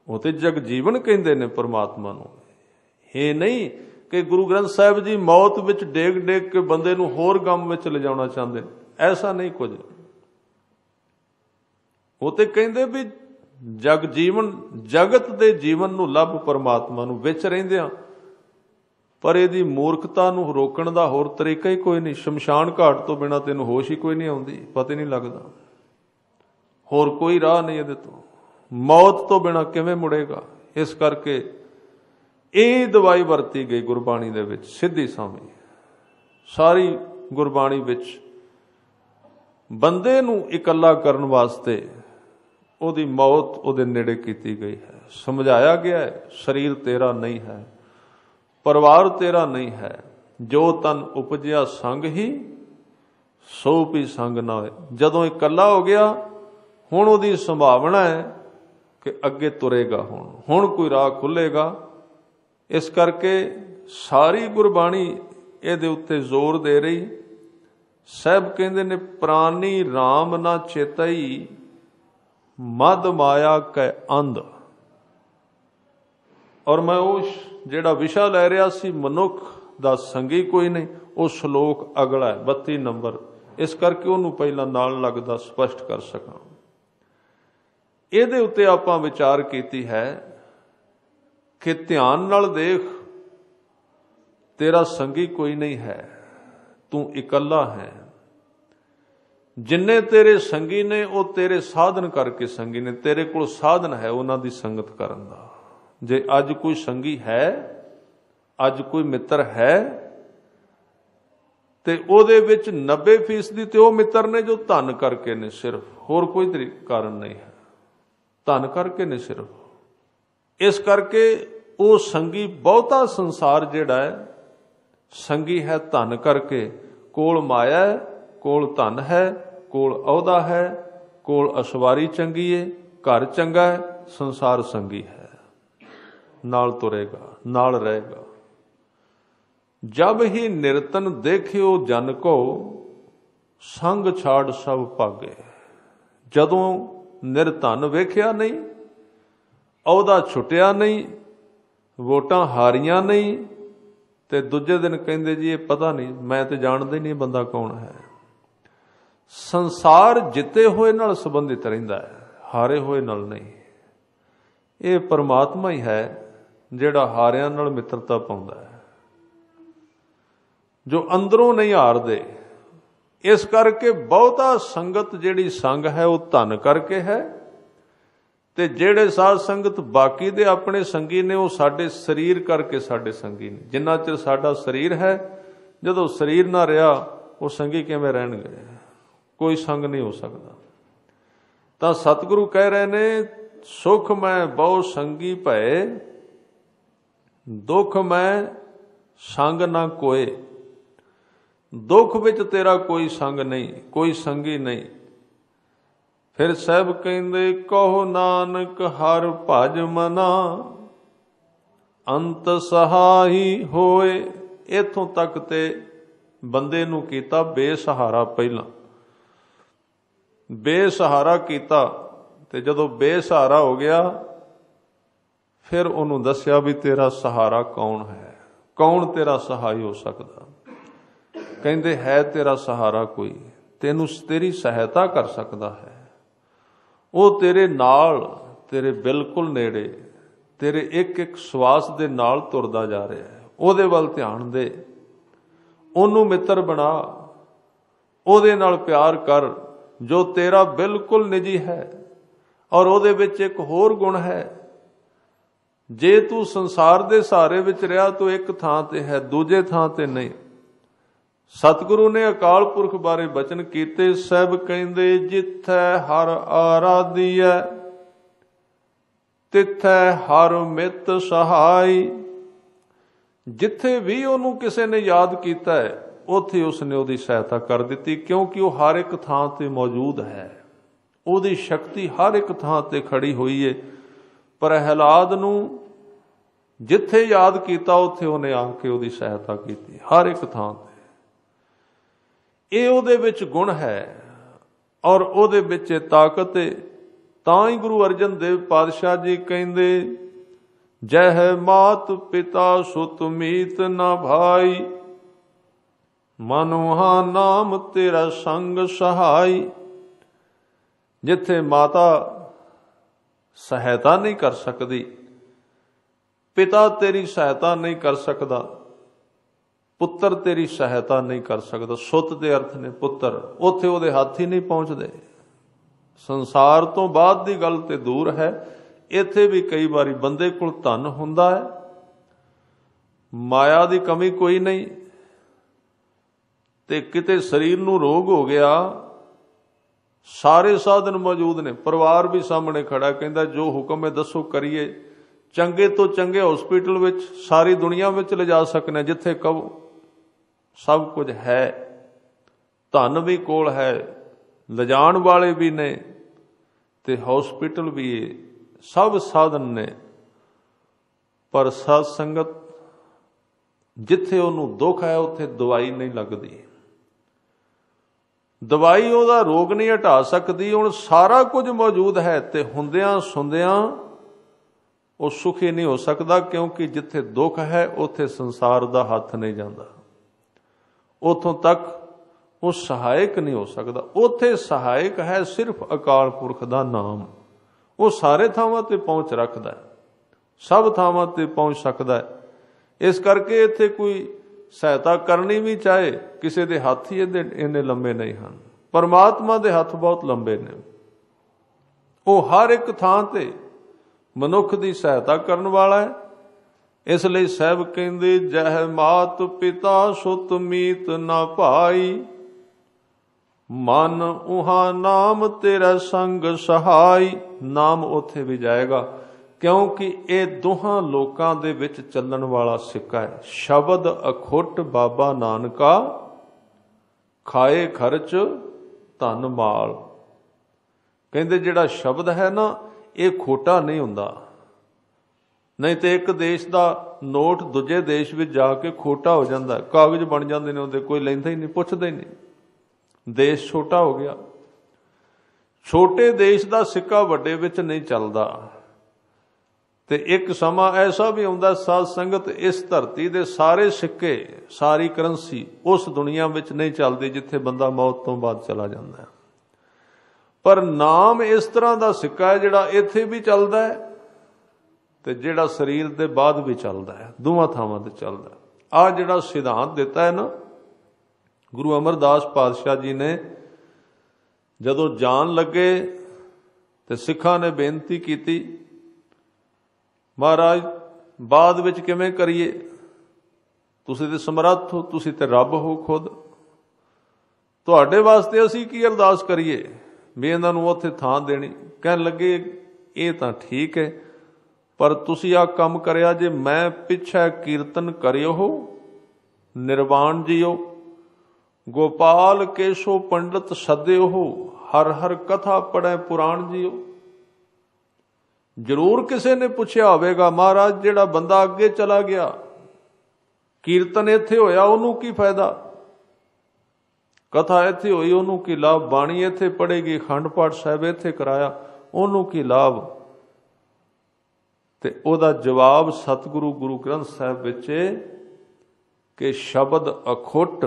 वो ते जगजीवन कहंदे ने परमात्मा नूं, ये नहीं कि गुरु ग्रंथ साहिब जी मौत विच डेग डेग के बंदे नूं होर गम विच ले जाना चाहते, ऐसा नहीं कुछ। वो ते कहंदे भी जग जीवन जगत दे जीवन नूं लभ परमात्मा नूं विच रहिंदिआं, पर इहदी मूर्खता नूं रोकण दा होर तरीका ही कोई नहीं। शमशान घाट तो बिना तैनूं होश ही कोई नहीं आउंदी, पता ही नहीं लगदा, होर कोई राह नहीं इहदे तो। मौत तो बिना किवें मुड़ेगा। इस करके ਇਹ ਦਵਾਈ ਵਰਤੀ ਗਈ ਗੁਰਬਾਣੀ ਦੇ ਵਿੱਚ ਸਿੱਧੀ ਸਾਵੀਂ। ਸਾਰੀ ਗੁਰਬਾਣੀ ਵਿੱਚ ਬੰਦੇ ਨੂੰ ਇਕੱਲਾ ਕਰਨ ਵਾਸਤੇ ਉਹਦੀ ਮੌਤ ਉਹਦੇ ਨੇੜੇ ਕੀਤੀ ਗਈ ਹੈ। ਸਮਝਾਇਆ ਗਿਆ ਹੈ ਸਰੀਰ ਤੇਰਾ ਨਹੀਂ ਹੈ, ਪਰਿਵਾਰ ਤੇਰਾ ਨਹੀਂ ਹੈ, ਜੋ ਤਨ ਉਪਜਿਆ ਸੰਗ ਹੀ ਸੋ ਵੀ ਸੰਗ ਨਾ ਹੋਏ। ਜਦੋਂ ਇਕੱਲਾ ਹੋ ਗਿਆ ਹੁਣ ਉਹਦੀ ਸੰਭਾਵਨਾ ਹੈ ਕਿ ਅੱਗੇ ਤੁਰੇਗਾ, ਹੁਣ ਕੋਈ ਰਾਹ ਖੁੱਲੇਗਾ। इस करके सारी गुरबाणी ਇਹਦੇ ਉੱਤੇ ਜ਼ੋਰ ਦੇ ਰਹੀ। ਸਾਹਿਬ ਕਹਿੰਦੇ ਨੇ ਪ੍ਰਾਨੀ ਰਾਮ ਨਾ ਚੇਤਈ, ਮਦ ਮਾਇਆ ਕੈ ਅੰਧ। ਔਰ ਮੈਂ ਉਸ ਜਿਹੜਾ ਵਿਸ਼ਾ ਲੈ ਰਿਹਾ ਸੀ ਮਨੁੱਖ ਦਾ ਸੰਗੀ ਕੋਈ ਨਹੀਂ, ਉਹ ਸ਼ਲੋਕ ਅਗਲਾ ਹੈ 32 ਨੰਬਰ, ਇਸ ਕਰਕੇ ਉਹਨੂੰ ਪਹਿਲਾਂ ਨਾਲ ਲੱਗਦਾ ਸਪਸ਼ਟ ਕਰ ਸਕਾਂ। ਇਹਦੇ ਉੱਤੇ ਆਪਾਂ ਵਿਚਾਰ ਕੀਤੀ ਹੈ कि ध्यान नाल देख, तेरा संगी कोई नहीं है, तू इकल्ला है। जिन्ने तेरे संगी ने वो तेरे साधन करके संगी ने, तेरे कोल साधन है उन्हां दी संगत करन दा। जे अज कोई संगी है, अज कोई मित्र है, ते ओदे विच 90% ते वो मित्र ने जो धन करके ने, सिर्फ होर कोई कारण नहीं है, धन करके ने सिर्फ। इस करके ਉਹ ਸੰਗੀ ਬਹੁਤਾ ਸੰਸਾਰ ਜਿਹੜਾ ਹੈ ਸੰਗੀ ਹੈ ਧਨ ਕਰਕੇ। ਕੋਲ ਮਾਇਆ ਹੈ, ਕੋਲ ਧਨ ਹੈ, ਕੋਲ ਅਹੁਦਾ ਹੈ, ਕੋਲ ਅਸਵਾਰੀ ਚੰਗੀ ਹੈ, ਘਰ ਚੰਗਾ ਹੈ, ਸੰਸਾਰ ਸੰਗੀ ਹੈ, ਨਾਲ ਤੁਰੇਗਾ, ਨਾਲ ਰਹੇਗਾ। ਜਬ ਹੀ ਨਿਰਤਨ ਦੇਖਿਓ ਜਨ ਕੋ, ਸੰਗ ਛਾੜ ਸਭ ਭਾਗੇ। ਜਦੋਂ ਨਿਰਧਨ ਵੇਖਿਆ ਨਹੀਂ, ਅਹੁਦਾ ਛੁੱਟਿਆ ਨਹੀਂ, ਵੋਟਾਂ ਹਾਰੀਆਂ ਨਹੀਂ, ਤੇ ਦੂਜੇ ਦਿਨ ਕਹਿੰਦੇ ਜੀ ਇਹ ਪਤਾ ਨਹੀਂ, ਮੈਂ ਤੇ ਜਾਣਦਾ ਹੀ ਨਹੀਂ ਬੰਦਾ ਕੌਣ ਹੈ। ਸੰਸਾਰ ਜਿੱਤੇ ਹੋਏ ਨਾਲ ਸੰਬੰਧਿਤ ਰਹਿੰਦਾ ਹੈ, ਹਾਰੇ ਹੋਏ ਨਾਲ ਨਹੀਂ। ਇਹ ਪਰਮਾਤਮਾ ਹੀ ਹੈ ਜਿਹੜਾ ਹਾਰਿਆਂ ਨਾਲ ਮਿੱਤਰਤਾ ਪਾਉਂਦਾ ਹੈ, ਜੋ ਅੰਦਰੋਂ ਨਹੀਂ ਹਾਰਦੇ। ਇਸ ਕਰਕੇ ਬਹੁਤਾ ਸੰਗਤ ਜਿਹੜੀ ਸੰਗ ਹੈ ਉਹ ਧਨ ਕਰਕੇ ਹੈ, ਤੇ ਜਿਹੜੇ ਸਾਧ ਸੰਗਤ ਬਾਕੀ ਦੇ ਆਪਣੇ ਸੰਗੀ ਨੇ ਉਹ ਸਾਡੇ ਸਰੀਰ ਕਰਕੇ ਸਾਡੇ ਸੰਗੀ ਨੇ। ਜਿੰਨਾ ਚਿਰ ਸਾਡਾ ਸਰੀਰ ਹੈ, ਜਦੋਂ ਸਰੀਰ ਨਾ ਰਿਹਾ ਉਹ ਸੰਗੀ ਕਿਵੇਂ ਰਹਿਣਗੇ? ਕੋਈ ਸੰਗ ਨਹੀਂ ਹੋ ਸਕਦਾ। ਤਾਂ ਸਤਿਗੁਰੂ ਕਹਿ ਰਹੇ ਨੇ, ਸੁਖ ਮੈਂ ਬਹੁ ਸੰਗੀ ਭਏ, ਦੁੱਖ ਮੈਂ ਸੰਗ ਨਾ ਕੋਏ। ਦੁੱਖ ਵਿੱਚ ਤੇਰਾ ਕੋਈ ਸੰਗ ਨਹੀਂ, ਕੋਈ ਸੰਗੀ ਨਹੀਂ। ਫਿਰ ਸਾਹਿਬ ਕਹਿੰਦੇ, ਕਹੋ ਨਾਨਕ ਹਰ ਭਜ ਮਨਾ, ਅੰਤ ਸਹਾਈ ਹੋਏ। ਇੱਥੋਂ ਤੱਕ ਤੇ ਬੰਦੇ ਨੂੰ ਕੀਤਾ ਬੇਸਹਾਰਾ। ਪਹਿਲਾਂ ਬੇਸਹਾਰਾ ਕੀਤਾ, ਤੇ ਜਦੋਂ ਬੇਸਹਾਰਾ ਹੋ ਗਿਆ ਫਿਰ ਉਹਨੂੰ ਦੱਸਿਆ ਵੀ ਤੇਰਾ ਸਹਾਰਾ ਕੌਣ ਹੈ, ਕੌਣ ਤੇਰਾ ਸਹਾਈ ਹੋ ਸਕਦਾ। ਕਹਿੰਦੇ ਹੈ ਤੇਰਾ ਸਹਾਰਾ ਕੋਈ, ਤੈਨੂੰ ਤੇਰੀ ਸਹਾਇਤਾ ਕਰ ਸਕਦਾ ਹੈ। ਉਹ ਤੇਰੇ ਨਾਲ, ਤੇਰੇ ਬਿਲਕੁਲ ਨੇੜੇ, ਤੇਰੇ ਇੱਕ ਇੱਕ ਸਵਾਸ ਦੇ ਨਾਲ ਤੁਰਦਾ ਜਾ ਰਿਹਾ ਹੈ। ਉਹਦੇ ਵੱਲ ਧਿਆਨ ਦੇ, ਉਹਨੂੰ ਮਿੱਤਰ ਬਣਾ, ਉਹਦੇ ਨਾਲ ਪਿਆਰ ਕਰ ਜੋ ਤੇਰਾ ਬਿਲਕੁਲ ਨਿੱਜੀ ਹੈ। ਔਰ ਉਹਦੇ ਵਿੱਚ ਇੱਕ ਹੋਰ ਗੁਣ ਹੈ, ਜੇ ਤੂੰ ਸੰਸਾਰ ਦੇ ਸਹਾਰੇ ਵਿੱਚ ਰਿਹਾ ਤੂੰ ਇੱਕ ਥਾਂ ਤੇ ਹੈ, ਦੂਜੇ ਥਾਂ ਤੇ ਨਹੀਂ। ਸਤਿਗੁਰੂ ਨੇ ਅਕਾਲ ਪੁਰਖ ਬਾਰੇ ਬਚਨ ਕੀਤੇ। ਸਾਹਿਬ ਕਹਿੰਦੇ, ਜਿੱਥੈ ਹਰ ਆਰਾਧੀਐ ਤਿੱਥੈ ਹਰ ਮਿੱਤ ਸਹਾਈ। ਜਿੱਥੇ ਵੀ ਉਹਨੂੰ ਕਿਸੇ ਨੇ ਯਾਦ ਕੀਤਾ ਹੈ ਉੱਥੇ ਉਸਨੇ ਉਹਦੀ ਸਹਾਇਤਾ ਕਰ ਦਿੱਤੀ, ਕਿਉਂਕਿ ਉਹ ਹਰ ਇੱਕ ਥਾਂ ਤੇ ਮੌਜੂਦ ਹੈ। ਉਹਦੀ ਸ਼ਕਤੀ ਹਰ ਇੱਕ ਥਾਂ ਤੇ ਖੜੀ ਹੋਈ ਹੈ। ਪ੍ਰਹਿਲਾਦ ਨੂੰ ਜਿੱਥੇ ਯਾਦ ਕੀਤਾ ਉੱਥੇ ਉਹਨੇ ਆ ਕੇ ਉਹਦੀ ਸਹਾਇਤਾ ਕੀਤੀ, ਹਰ ਇੱਕ ਥਾਂ ਤੇ। ਇਹ ਉਹਦੇ ਵਿੱਚ ਗੁਣ ਹੈ ਔਰ ਉਹਦੇ ਵਿੱਚ ਤਾਕਤ ਹੈ। ਤਾਂ ਹੀ ਗੁਰੂ ਅਰਜਨ ਦੇਵ ਪਾਤਸ਼ਾਹ ਜੀ ਕਹਿੰਦੇ, ਜਹ ਮਾਤ ਪਿਤਾ ਸੁਤ ਮੀਤ ਨਾ ਭਾਈ, ਮਨੁਹਾ ਨਾਮ ਤੇਰਾ ਸੰਗ ਸਹਾਈ। ਜਿੱਥੇ ਮਾਤਾ ਸਹਾਇਤਾ ਨਹੀਂ ਕਰ ਸਕਦੀ, ਪਿਤਾ ਤੇਰੀ ਸਹਾਇਤਾ ਨਹੀਂ ਕਰ ਸਕਦਾ, ਪੁੱਤਰ ਤੇਰੀ ਸਹਾਇਤਾ ਨਹੀਂ ਕਰ ਸਕਦਾ। ਸੁੱਤ ਦੇ ਅਰਥ ਨੇ ਪੁੱਤਰ, ਉੱਥੇ ਉਹਦੇ ਹੱਥ ਹੀ ਨਹੀਂ ਪਹੁੰਚਦੇ। ਸੰਸਾਰ ਤੋਂ ਬਾਅਦ ਦੀ ਗੱਲ ਤੇ ਦੂਰ ਹੈ, ਇੱਥੇ ਵੀ ਕਈ ਵਾਰੀ ਬੰਦੇ ਕੋਲ ਧਨ ਹੁੰਦਾ ਹੈ, ਮਾਇਆ ਦੀ ਕਮੀ ਕੋਈ ਨਹੀਂ, ਤੇ ਕਿਤੇ ਸਰੀਰ ਨੂੰ ਰੋਗ ਹੋ ਗਿਆ, ਸਾਰੇ ਸਾਧਨ ਮੌਜੂਦ ਨੇ, ਪਰਿਵਾਰ ਵੀ ਸਾਹਮਣੇ ਖੜਾ, ਕਹਿੰਦਾ ਜੋ ਹੁਕਮ ਹੈ ਦੱਸੋ ਕਰੀਏ। ਚੰਗੇ ਤੋਂ ਚੰਗੇ ਹਸਪੀਟਲ ਵਿੱਚ ਸਾਰੀ ਦੁਨੀਆ ਵਿੱਚ ਲਿਜਾ ਸਕਨੇ, ਜਿੱਥੇ ਕਹੋ ਸਭ ਕੁਝ ਹੈ, ਧਨ ਵੀ ਕੋਲ ਹੈ, ਲਿਜਾਣ ਵਾਲੇ ਵੀ ਨੇ ਤੇ ਹਸਪੀਟਲ ਵੀ ਹੈ, ਸਭ ਸਾਧਨ ਨੇ। ਪਰ ਸਾਧ ਸੰਗਤ ਜਿੱਥੇ ਉਹਨੂੰ ਦੁੱਖ ਹੈ ਉੱਥੇ ਦਵਾਈ ਨਹੀਂ ਲੱਗਦੀ, ਦਵਾਈ ਉਹਦਾ ਰੋਗ ਨਹੀਂ ਹਟਾ ਸਕਦੀ। ਹੁਣ ਸਾਰਾ ਕੁਝ ਮੌਜੂਦ ਹੈ ਤੇ ਹੁੰਦਿਆਂ ਸੁਣਦਿਆਂ ਉਹ ਸੁਖੀ ਨਹੀਂ ਹੋ ਸਕਦਾ, ਕਿਉਂਕਿ ਜਿੱਥੇ ਦੁੱਖ ਹੈ ਉੱਥੇ ਸੰਸਾਰ ਦਾ ਹੱਥ ਨਹੀਂ ਜਾਂਦਾ, ਉੱਥੋਂ ਤੱਕ ਉਹ ਸਹਾਇਕ ਨਹੀਂ ਹੋ ਸਕਦਾ। ਉੱਥੇ ਸਹਾਇਕ ਹੈ ਸਿਰਫ ਅਕਾਲ ਪੁਰਖ ਦਾ ਨਾਮ। ਉਹ ਸਾਰੇ ਥਾਵਾਂ ਤੇ ਪਹੁੰਚ ਰੱਖਦਾ ਹੈ, ਸਭ ਥਾਵਾਂ ਤੇ ਪਹੁੰਚ ਸਕਦਾ ਹੈ। ਇਸ ਕਰਕੇ ਇੱਥੇ ਕੋਈ ਸਹਾਇਤਾ ਕਰਨੀ ਵੀ ਚਾਹੇ, ਕਿਸੇ ਦੇ ਹੱਥ ਹੀ ਇੰਨੇ ਲੰਬੇ ਨਹੀਂ ਹਨ। ਪਰਮਾਤਮਾ ਦੇ ਹੱਥ ਬਹੁਤ ਲੰਬੇ ਨੇ, ਉਹ ਹਰ ਇੱਕ ਥਾਂ ਤੇ ਮਨੁੱਖ ਦੀ ਸਹਾਇਤਾ ਕਰਨ ਵਾਲਾ ਹੈ। ਇਸ ਲਈ ਸਾਹਿਬ ਕਹਿੰਦੇ, ਜਹ ਮਾਤ ਪਿਤਾ ਸੁਤ ਮੀਤ ਨਾ ਭਾਈ, ਮਨ ਉਹਾ ਨਾਮ ਤੇਰਾ ਸੰਗ ਸਹਾਈ। ਨਾਮ ਉੱਥੇ ਵੀ ਜਾਏਗਾ, ਕਿਉਂਕਿ ਇਹ ਦੋਹਾਂ ਲੋਕਾਂ ਦੇ ਵਿੱਚ ਚੱਲਣ ਵਾਲਾ ਸਿੱਕਾ ਹੈ। ਸ਼ਬਦ ਅਖੁੱਟ ਬਾਬਾ ਨਾਨਕਾ, ਖਾਏ ਖਰਚ ਧਨ ਮਾਲ। ਕਹਿੰਦੇ ਜਿਹੜਾ ਸ਼ਬਦ ਹੈ ਨਾ, ਇਹ ਖੋਟਾ ਨਹੀਂ ਹੁੰਦਾ। ਨਹੀਂ ਤੇ ਇੱਕ ਦੇਸ਼ ਦਾ ਨੋਟ ਦੂਜੇ ਦੇਸ਼ ਵਿੱਚ ਜਾ ਕੇ ਖੋਟਾ ਹੋ ਜਾਂਦਾ, ਕਾਗਜ਼ ਬਣ ਜਾਂਦੇ ਨੇ ਉਹਦੇ, ਕੋਈ ਲੈਂਦਾ ਹੀ ਨਹੀਂ, ਪੁੱਛਦਾ ਹੀ ਨਹੀਂ, ਦੇਸ਼ ਛੋਟਾ ਹੋ ਗਿਆ। ਛੋਟੇ ਦੇਸ਼ ਦਾ ਸਿੱਕਾ ਵੱਡੇ ਵਿੱਚ ਨਹੀਂ ਚੱਲਦਾ। ਤੇ ਇੱਕ ਸਮਾਂ ਐਸਾ ਵੀ ਆਉਂਦਾ ਸਾਧ ਸੰਗਤ, ਇਸ ਧਰਤੀ ਦੇ ਸਾਰੇ ਸਿੱਕੇ, ਸਾਰੀ ਕਰੰਸੀ ਉਸ ਦੁਨੀਆ ਵਿੱਚ ਨਹੀਂ ਚੱਲਦੀ ਜਿੱਥੇ ਬੰਦਾ ਮੌਤ ਤੋਂ ਬਾਅਦ ਚਲਾ ਜਾਂਦਾ ਹੈ। ਪਰ ਨਾਮ ਇਸ ਤਰ੍ਹਾਂ ਦਾ ਸਿੱਕਾ ਹੈ ਜਿਹੜਾ ਇੱਥੇ ਵੀ ਚੱਲਦਾ ਹੈ ਤੇ ਜਿਹੜਾ ਸਰੀਰ ਦੇ ਬਾਅਦ ਵੀ ਚੱਲਦਾ ਹੈ, ਦੋਵਾਂ ਥਾਵਾਂ ਤੇ ਚੱਲਦਾ ਹੈ। ਆਹ ਜਿਹੜਾ ਸਿਧਾਂਤ ਦਿੱਤਾ ਹੈ ਨਾ ਗੁਰੂ ਅਮਰਦਾਸ ਪਾਤਸ਼ਾਹ ਜੀ ਨੇ, ਜਦੋਂ ਜਾਣ ਲੱਗੇ ਤੇ ਸਿੱਖਾਂ ਨੇ ਬੇਨਤੀ ਕੀਤੀ, ਮਹਾਰਾਜ ਬਾਅਦ ਵਿੱਚ ਕਿਵੇਂ ਕਰੀਏ, ਤੁਸੀਂ ਤੇ ਸਮਰੱਥ ਹੋ, ਤੁਸੀਂ ਤੇ ਰੱਬ ਹੋ ਖੁਦ, ਤੁਹਾਡੇ ਵਾਸਤੇ ਅਸੀਂ ਕੀ ਅਰਦਾਸ ਕਰੀਏ ਵੀ ਇਹਨਾਂ ਨੂੰ ਉੱਥੇ ਥਾਂ ਦੇਣੀ। ਕਹਿਣ ਲੱਗੇ ਇਹ ਤਾਂ ਠੀਕ ਹੈ, ਪਰ ਤੁਸੀਂ ਆਹ ਕੰਮ ਕਰਿਆ ਜੇ, ਮੈਂ ਪਿੱਛੇ ਕੀਰਤਨ ਕਰਿਓ ਨਿਰਵਾਣ ਜੀਓ, ਗੋਪਾਲ ਕੇਸ਼ੋ ਪੰਡਤ ਸੱਦਿਓ, ਹਰ ਹਰ ਕਥਾ ਪੜ੍ਹੈ ਪੁਰਾਣ ਜੀਓ। ਜ਼ਰੂਰ ਕਿਸੇ ਨੇ ਪੁੱਛਿਆ ਹੋਵੇਗਾ, ਮਹਾਰਾਜ ਜਿਹੜਾ ਬੰਦਾ ਅੱਗੇ ਚਲਾ ਗਿਆ, ਕੀਰਤਨ ਇੱਥੇ ਹੋਇਆ, ਉਹਨੂੰ ਕੀ ਫਾਇਦਾ, ਕਥਾ ਇੱਥੇ ਹੋਈ ਉਹਨੂੰ ਕੀ ਲਾਭ, ਬਾਣੀ ਇੱਥੇ ਪੜ੍ਹੇਗੀ, ਅਖੰਡ ਪਾਠ ਸਾਹਿਬ ਇੱਥੇ ਕਰਾਇਆ ਉਹਨੂੰ ਕੀ ਲਾਭ। ਤੇ ਉਹਦਾ ਜਵਾਬ ਸਤਿਗੁਰੂ ਗੁਰੂ ਗ੍ਰੰਥ ਸਾਹਿਬ ਵਿੱਚ ਕਿ ਸ਼ਬਦ ਅਖੁੱਟ,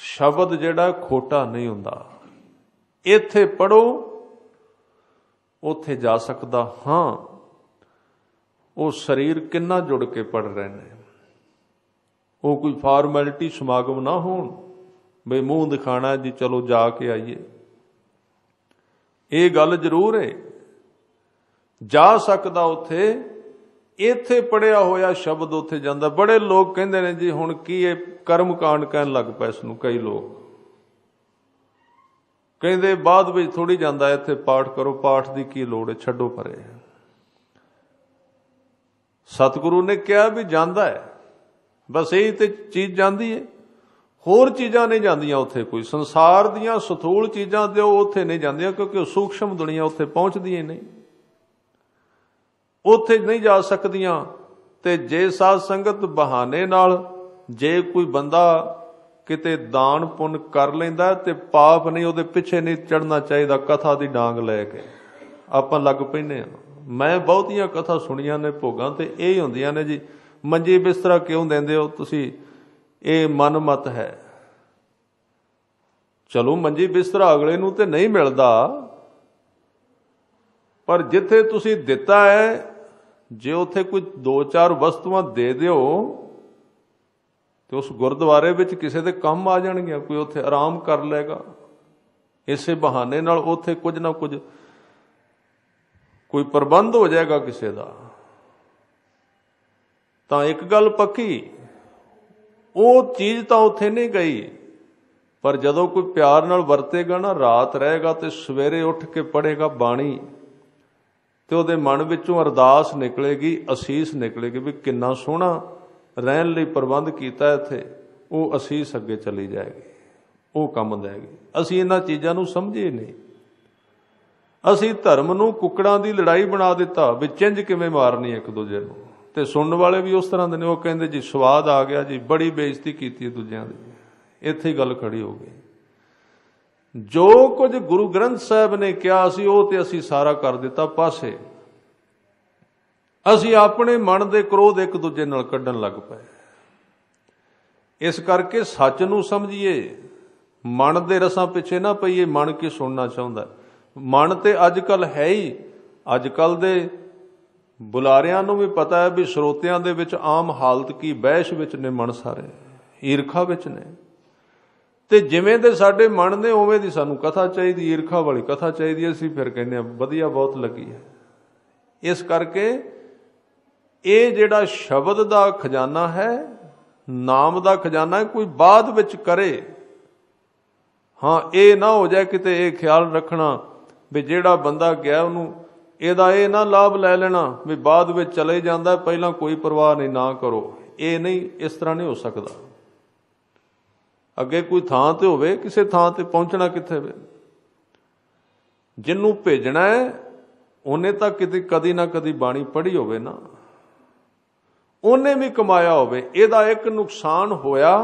ਸ਼ਬਦ ਜਿਹੜਾ ਖੋਟਾ ਨਹੀਂ ਹੁੰਦਾ, ਇੱਥੇ ਪੜੋ ਉੱਥੇ ਜਾ ਸਕਦਾ। ਹਾਂ, ਉਹ ਸਰੀਰ ਕਿੰਨਾ ਜੁੜ ਕੇ ਪੜ ਰਹੇ ਨੇ, ਉਹ ਕੋਈ ਫਾਰਮੈਲਿਟੀ ਸਮਾਗਮ ਨਾ ਹੋਣ ਬਈ ਮੂੰਹ ਦਿਖਾਣਾ ਜੀ ਚਲੋ ਜਾ ਕੇ ਆਈਏ। ਇਹ ਗੱਲ ਜ਼ਰੂਰ ਹੈ, ਜਾ ਸਕਦਾ ਉੱਥੇ, ਇੱਥੇ ਪੜਿਆ ਹੋਇਆ ਸ਼ਬਦ ਉੱਥੇ ਜਾਂਦਾ। ਬੜੇ ਲੋਕ ਕਹਿੰਦੇ ਨੇ ਜੀ ਹੁਣ ਕੀ ਇਹ ਕਰਮ ਕਾਂਡ ਕਹਿਣ ਲੱਗ ਪਏ ਇਸ ਨੂੰ, ਕਈ ਲੋਕ ਕਹਿੰਦੇ ਬਾਅਦ ਵਿੱਚ ਥੋੜੀ ਜਾਂਦਾ, ਇੱਥੇ ਪਾਠ ਕਰੋ, ਪਾਠ ਦੀ ਕੀ ਲੋੜ ਹੈ, ਛੱਡੋ ਪਰੇ। ਸਤਿਗੁਰੂ ਨੇ ਕਿਹਾ ਵੀ ਜਾਂਦਾ ਹੈ, ਬਸ ਇਹੀ ਤੇ ਚੀਜ਼ ਜਾਂਦੀ ਹੈ, ਹੋਰ ਚੀਜ਼ਾਂ ਨਹੀਂ ਜਾਂਦੀਆਂ ਉੱਥੇ। ਕੋਈ ਸੰਸਾਰ ਦੀਆਂ ਸਥੂਲ ਚੀਜ਼ਾਂ ਤੇ ਉਹ ਉੱਥੇ ਨਹੀਂ ਜਾਂਦੀਆਂ, ਕਿਉਂਕਿ ਉਹ ਸੂਖਸ਼ਮ ਦੁਨੀਆ ਉੱਥੇ ਪਹੁੰਚਦੀਆਂ ਨਹੀਂ, ਉੱਥੇ ਨਹੀਂ ਜਾ ਸਕਦੀਆਂ। ਤੇ ਜੇ ਸਾਧ ਸੰਗਤ ਬਹਾਨੇ ਨਾਲ ਜੇ ਕੋਈ ਬੰਦਾ ਕਿਤੇ ਦਾਨ ਪੁੰਨ ਕਰ ਲੈਂਦਾ ਤੇ ਪਾਪ ਨਹੀਂ, ਉਹਦੇ ਪਿੱਛੇ ਨਹੀਂ ਚੜ੍ਹਨਾ ਚਾਹੀਦਾ ਕਥਾ ਦੀ ਡਾਂਗ ਲੈ ਕੇ। ਆਪਾਂ ਲੱਗ ਪੈਂਦੇ ਹਾਂ, ਮੈਂ ਬਹੁਤੀਆਂ ਕਥਾ ਸੁਣੀਆਂ ਨੇ ਭੋਗਾਂ ਤੇ ਇਹ ਹੁੰਦੀਆਂ ਨੇ ਜੀ, ਮੰਜੀ ਬਿਸਤਰਾ ਕਿਉਂ ਦਿੰਦੇ ਹੋ ਤੁਸੀਂ, ਇਹ ਮਨ ਮਤ ਹੈ। ਚਲੋ ਮੰਜੀ ਬਿਸਤਰਾ ਅਗਲੇ ਨੂੰ ਤੇ ਨਹੀਂ ਮਿਲਦਾ, ਪਰ ਜਿੱਥੇ ਤੁਸੀਂ ਦਿੱਤਾ ਹੈ ਜੇ ਉੱਥੇ ਕੋਈ 2-4 ਵਸਤੂਆਂ ਦੇ ਦਿਓ ਤੇ ਉਸ ਗੁਰਦੁਆਰੇ ਵਿੱਚ ਕਿਸੇ ਦੇ ਕੰਮ ਆ ਜਾਣਗੀਆਂ, ਕੋਈ ਉੱਥੇ ਆਰਾਮ ਕਰ ਲਏਗਾ। ਇਸੇ ਬਹਾਨੇ ਨਾਲ ਉੱਥੇ ਕੁਝ ਨਾ ਕੁਝ ਕੋਈ ਪ੍ਰਬੰਧ ਹੋ ਜਾਏਗਾ ਕਿਸੇ ਦਾ। ਤਾਂ ਇੱਕ ਗੱਲ ਪੱਕੀ, ਉਹ ਚੀਜ਼ ਤਾਂ ਉੱਥੇ ਨਹੀਂ ਗਈ, ਪਰ ਜਦੋਂ ਕੋਈ ਪਿਆਰ ਨਾਲ ਵਰਤੇਗਾ ਨਾ, ਰਾਤ ਰਹੇਗਾ ਤੇ ਸਵੇਰੇ ਉੱਠ ਕੇ ਪੜ੍ਹੇਗਾ ਬਾਣੀ ਤੇ ਉਹਦੇ ਮਨ ਵਿੱਚੋਂ ਅਰਦਾਸ ਨਿਕਲੇਗੀ, ਅਸੀਸ ਨਿਕਲੇਗੀ ਵੀ ਕਿੰਨਾ ਸੋਹਣਾ ਰਹਿਣ ਲਈ ਪ੍ਰਬੰਧ ਕੀਤਾ ਇੱਥੇ, ਉਹ ਅਸੀਸ ਅੱਗੇ ਚਲੀ ਜਾਏਗੀ, ਉਹ ਕੰਮ ਦੇਗੀ। ਅਸੀਂ ਇਹਨਾਂ ਚੀਜ਼ਾਂ ਨੂੰ ਸਮਝੇ ਨਹੀਂ, ਅਸੀਂ ਧਰਮ ਨੂੰ ਕੁੱਕੜਾਂ ਦੀ ਲੜਾਈ ਬਣਾ ਦਿੱਤਾ ਵੀ ਚਿੰਝ ਕਿਵੇਂ ਮਾਰਨੀ ਇੱਕ ਦੂਜੇ ਨੂੰ। ਤੇ ਸੁਣਨ ਵਾਲੇ ਵੀ ਉਸ ਤਰ੍ਹਾਂ ਦੇ ਨੇ, ਉਹ ਕਹਿੰਦੇ ਜੀ ਸਵਾਦ ਆ ਗਿਆ ਜੀ, ਬੜੀ ਬੇਇੱਜ਼ਤੀ ਕੀਤੀ ਦੂਜਿਆਂ ਦੀ। ਇੱਥੇ ਹੀ ਗੱਲ ਖੜੀ ਹੋ ਗਈ। ਜੋ ਕੁਝ ਗੁਰੂ ਗ੍ਰੰਥ ਸਾਹਿਬ ਨੇ ਕਿਹਾ ਸੀ ਉਹ ਤੇ ਅਸੀਂ ਸਾਰਾ ਕਰ ਦਿੱਤਾ ਪਾਸੇ। ਅਸੀਂ ਆਪਣੇ ਮਨ ਦੇ ਕ੍ਰੋਧ ਇੱਕ ਦੂਜੇ ਨਾਲ ਕੱਢਣ ਲੱਗ ਪਏ। ਇਸ ਕਰਕੇ ਸੱਚ ਨੂੰ ਸਮਝੀਏ, ਮਨ ਦੇ ਰਸਾਂ ਪਿੱਛੇ ਨਾ ਪਈਏ। ਮਨ ਕੀ ਸੁਣਨਾ ਚਾਹੁੰਦਾ, ਮਨ ਤੇ ਅੱਜ ਕੱਲ ਹੈ ਹੀ। ਅੱਜ ਕੱਲ ਦੇ ਬੁਲਾਰਿਆਂ ਨੂੰ ਵੀ ਪਤਾ ਹੈ ਵੀ ਸਰੋਤਿਆਂ ਦੇ ਵਿੱਚ ਆਮ ਹਾਲਤ ਕੀ, ਬਹਿਸ਼ ਵਿੱਚ ਨੇ ਮਨ, ਸਾਰੇ ਈਰਖਾ ਵਿੱਚ ਨੇ। ਤੇ ਜਿਵੇਂ ਦੇ ਸਾਡੇ ਮਨ ਨੇ ਉਵੇਂ ਦੀ ਸਾਨੂੰ ਕਥਾ ਚਾਹੀਦੀ, ਈਰਖਾ ਵਾਲੀ ਕਥਾ ਚਾਹੀਦੀ। ਅਸੀਂ ਫਿਰ ਕਹਿੰਦੇ ਹਾਂ ਵਧੀਆ, ਬਹੁਤ ਲੱਗੀ ਹੈ। ਇਸ ਕਰਕੇ ਇਹ ਜਿਹੜਾ ਸ਼ਬਦ ਦਾ ਖਜ਼ਾਨਾ ਹੈ, ਨਾਮ ਦਾ ਖਜ਼ਾਨਾ ਹੈ, ਕੋਈ ਬਾਅਦ ਵਿੱਚ ਕਰੇ। ਹਾਂ, ਇਹ ਨਾ ਹੋ ਜਾਏ ਕਿਤੇ ਇਹ ਖਿਆਲ ਰੱਖਣਾ ਵੀ ਜਿਹੜਾ ਬੰਦਾ ਗਿਆ ਉਹਨੂੰ ਇਹਦਾ ਇਹ ਨਾ ਲਾਭ ਲੈ ਲੈਣਾ ਵੀ ਬਾਅਦ ਵਿੱਚ ਚਲੇ ਜਾਂਦਾ, ਪਹਿਲਾਂ ਕੋਈ ਪਰਵਾਹ ਨਹੀਂ, ਨਾ ਕਰੋ। ਇਹ ਨਹੀਂ, ਇਸ ਤਰ੍ਹਾਂ ਨਹੀਂ ਹੋ ਸਕਦਾ। ਅੱਗੇ ਕੋਈ ਥਾਂ ਤੇ ਹੋਵੇ, ਕਿਸੇ ਥਾਂ ਤੇ ਪਹੁੰਚਣਾ ਕਿੱਥੇ ਵੇ, ਜਿਹਨੂੰ ਭੇਜਣਾ ਹੈ ਉਹਨੇ ਤਾਂ ਕਿਤੇ ਕਦੀ ਨਾ ਕਦੀ ਬਾਣੀ ਪੜ੍ਹੀ ਹੋਵੇ ਨਾ, ਉਹਨੇ ਵੀ ਕਮਾਇਆ ਹੋਵੇ। ਇਹਦਾ ਇੱਕ ਨੁਕਸਾਨ ਹੋਇਆ,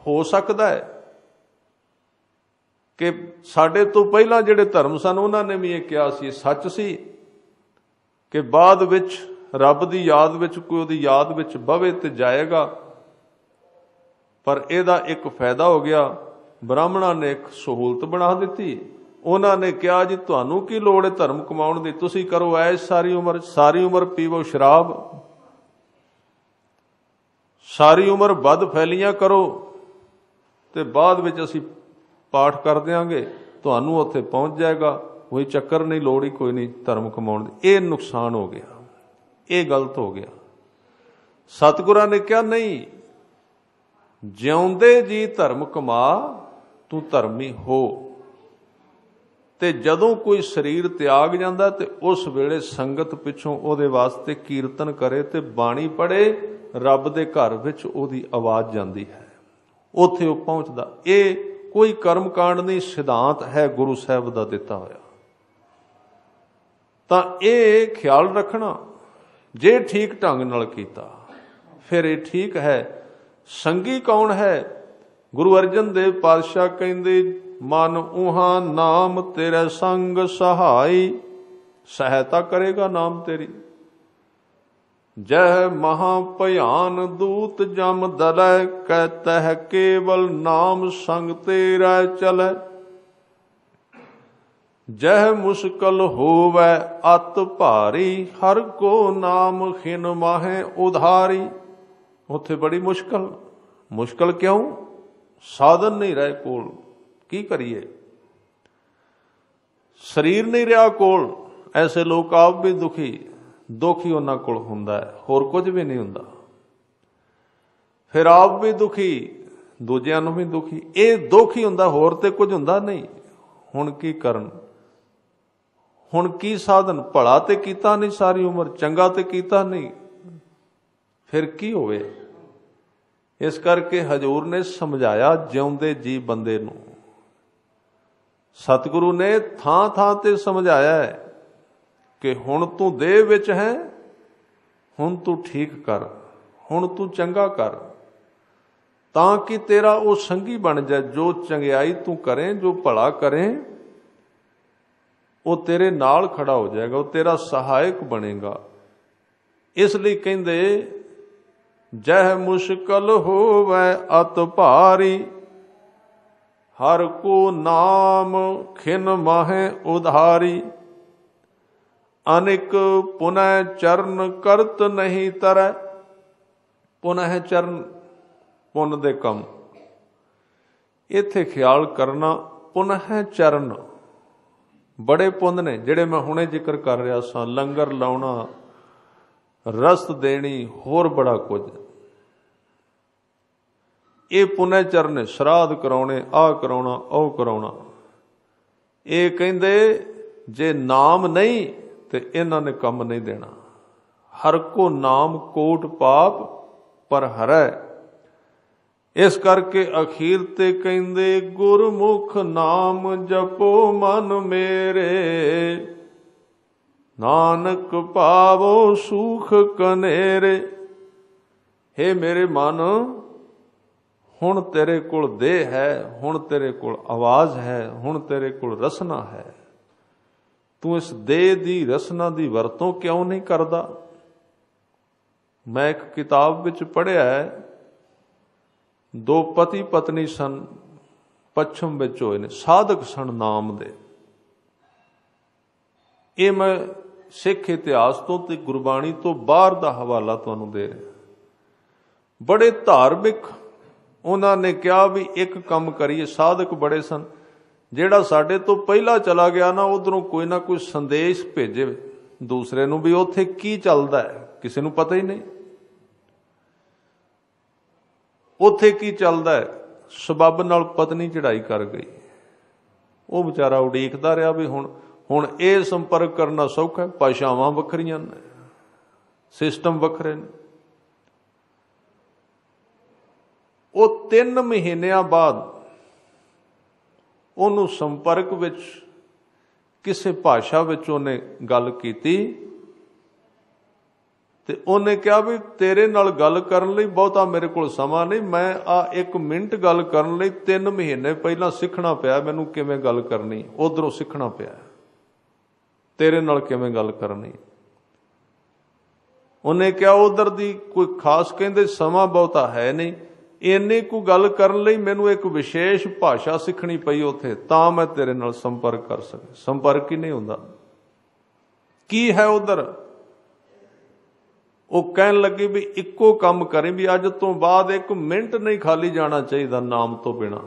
ਹੋ ਸਕਦਾ ਹੈ ਕਿ ਸਾਡੇ ਤੋਂ ਪਹਿਲਾਂ ਜਿਹੜੇ ਧਰਮ ਸਨ ਉਹਨਾਂ ਨੇ ਵੀ ਇਹ ਕਿਹਾ ਸੀ, ਸੱਚ ਸੀ, कि बाद विच रब की याद विच कोई उहदी याद विच बवे ते जाएगा। पर इहदा एक फायदा हो गया, ब्राह्मणों ने एक सहूलत बना दी। उन्होंने कहा जी तुहानू की लोड़ है धर्म कमाउण दी, तुसीं करो ऐश सारी उम्र पीवो शराब, सारी उम्र बद फैलियां करो, ते बाद विच असीं पाठ कर देंगे, तुहानू उत्थे पहुंच जाएगा, कोई चक्कर नहीं, लोड़ ही कोई नहीं धर्म कमाउण दी। ये नुकसान हो गया, ये गलत हो गया। सतगुरां ने कहा नहीं, जिउंदे जी धर्म कमा, तू धर्मी हो। ते जदों कोई शरीर त्याग जांदा ते उस वेले संगत पिछों उहदे वास्ते कीर्तन करे ते बाणी पढ़े, रब दे घर विच उहदी आवाज़ जांदी है, उत्थे वो पहुंचदा। ये कोई कर्मकांड नहीं, सिद्धांत है गुरु साहब दा दिता होया। तां ये ख्याल रखना, जे ठीक ढंग नाल कीता फिर ये ठीक है। संगी कौन है? गुरु अर्जन देव पातशाह कहंदे, मन उहा नाम तेरे संग सहाई, सहायता करेगा नाम तेरी। जह महाभयान दूत जम दलै, कहतह केवल नाम संग तेरा चलै। जह मुश्किल होवै अत भारी, हर को नाम खिन माहे उधारी। उत्थे बड़ी मुश्किल, मुश्किल क्यों? साधन नहीं रहे कोल, की करिए? शरीर नहीं रहा कोल, ऐसे लोग आप भी दुखी, दुख ही उन्हां कोल हुंदा है, होर कुछ भी नहीं हुंदा। फिर आप भी दुखी, दूजिआं नूं भी दुखी, ये दुख ही हुंदा, होर ते कुछ हुंदा नहीं। हुण की करन? हुण की साधन? भला ते कीता नहीं सारी उम्र, चंगा ते कीता नहीं, फिर की होवे? इस करके हजूर ने समझाया जिउंदे जी बंदे नूं। सतगुरु ने थां थां ते समझाया है कि हुण तू देह विच है, हुण तू ठीक कर, हुण तू चंगा कर, तां कि तेरा वो संगी बन जाए। जो चंगियाई तू करें, जो भला करें, वो तेरे नाल खड़ा हो जाएगा, वो तेरा सहायक बनेगा। इसलिए कहंदे, जह मुश्किल होवै अत भारी, हर को नाम खिन माहे उधारी। अनिक पुनः चरण करत नहीं तरੈ। पुनः चरण, पुन दे कम, इत्थे ख्याल करना। पुनः चरण बड़े पुन ने, जिहड़े मैं हुणे जिक्र कर रहा सां, लंगर लाउणा, रसद देनी, होर बड़ा कुछ। ये पुनः चरण, श्राद्ध कराउणे, आ कराउणा, ओ कराउणा। ये कहंदे जे नाम नहीं ते इन्हां ने कम नहीं देना। हर को नाम कोट पाप पर हरै। इस करके अखीर ते कहंदे, गुरमुख नाम जपो मन मेरे, नानक पावो सुख कनेरे। हे मेरे मन, हुण तेरे कोल देह है, हुण तेरे कोल आवाज़ है, हुण तेरे कोल रसना है, तू इस देह दी रसना दी वरतों क्यों नहीं करदा? मैं एक किताब विच पढ़िया है, दो पति पत्नी सन, पश्चिम विच होए ने, साधक सन नाम दे। ये मैं सिख इतिहास तो ते गुरबाणी तो बाहर दा हवाला तुहानूं दे रहा। बड़े धार्मिक, उन्होंने कहा भी एक काम करिए। साधक बड़े सन, जेड़ा साडे तो पहला चला गया ना, उधरों कोई ना कोई संदेश भेजे दूसरे नूं भी उत्थे की चलदा है, किसी नूं पता ही नहीं उत्थे की चलदा है। सबब नाल पत्नी चढ़ाई कर गई, वो बेचारा उड़ीकदा रहा भी हुण ये संपर्क करना सौखा है। भाषावां वखरियां ने, सिस्टम वखरे ने। वो 3 महीनों बाद उन्होंने संपर्क विच किसी भाषा विच उन्हें गल कीती ते उन्हें कहा भी तेरे नाल गल करन लई बहुता मेरे कोल समा नहीं, मैं आ 1 मिनट गल करन लई 3 महीने पहला सीखना पिया, मैनूं किवें गल करनी, उधरों सीखना पिया तेरे नाल किवें गल करनी। ਉਹਨੇ ਕਿਹਾ ਉਧਰ ਦੀ ਕੋਈ ਖਾਸ ਕਹਿੰਦੇ ਸਮਾਂ ਬਹੁਤਾ ਹੈ ਨਹੀਂ, ਇੰਨੀ ਕੁ ਗੱਲ ਕਰਨ ਲਈ ਮੈਨੂੰ ਇੱਕ ਵਿਸ਼ੇਸ਼ ਭਾਸ਼ਾ ਸਿੱਖਣੀ ਪਈ ਉੱਥੇ, ਤਾਂ ਮੈਂ ਤੇਰੇ ਨਾਲ ਸੰਪਰਕ ਕਰ ਸਕਾਂ। ਸੰਪਰਕ ਹੀ ਨਹੀਂ ਹੁੰਦਾ। ਕੀ ਹੈ ਉਧਰ? ਉਹ ਕਹਿਣ ਲੱਗੀ ਵੀ ਇੱਕੋ ਕੰਮ ਕਰੀ, ਵੀ ਅੱਜ ਤੋਂ ਬਾਅਦ 1 ਮਿੰਟ ਨਹੀਂ ਖਾਲੀ ਜਾਣਾ ਚਾਹੀਦਾ ਨਾਮ ਤੋਂ ਬਿਨਾਂ,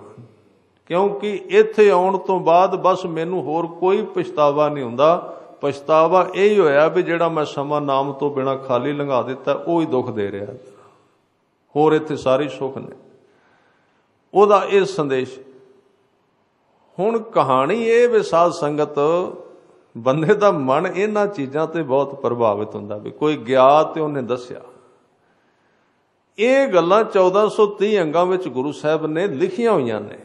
ਕਿਉਂਕਿ ਇੱਥੇ ਆਉਣ ਤੋਂ ਬਾਅਦ ਬਸ ਮੈਨੂੰ ਹੋਰ ਕੋਈ ਪਛਤਾਵਾ ਨਹੀਂ ਹੁੰਦਾ। ਪਛਤਾਵਾ ਇਹੀ ਹੋਇਆ ਵੀ ਜਿਹੜਾ ਮੈਂ ਸਮਾਂ ਨਾਮ ਤੋਂ ਬਿਨਾਂ ਖਾਲੀ ਲੰਘਾ ਦਿੱਤਾ, ਉਹ ਹੀ ਦੁੱਖ ਦੇ ਰਿਹਾ, ਹੋਰ ਇੱਥੇ ਸਾਰੇ ਸੁੱਖ ਨੇ। ਉਹਦਾ ਇਹ ਸੰਦੇਸ਼। ਹੁਣ ਕਹਾਣੀ ਇਹ ਵੀ ਸਾਧ ਸੰਗਤ, ਬੰਦੇ ਦਾ ਮਨ ਇਹਨਾਂ ਚੀਜ਼ਾਂ ਤੇ ਬਹੁਤ ਪ੍ਰਭਾਵਿਤ ਹੁੰਦਾ, ਵੀ ਕੋਈ ਗਿਆ ਤੇ ਉਹਨੇ ਦੱਸਿਆ। ਇਹ ਗੱਲਾਂ 1430 ਅੰਗਾਂ ਵਿੱਚ ਗੁਰੂ ਸਾਹਿਬ ਨੇ ਲਿਖੀਆਂ ਹੋਈਆਂ ਨੇ।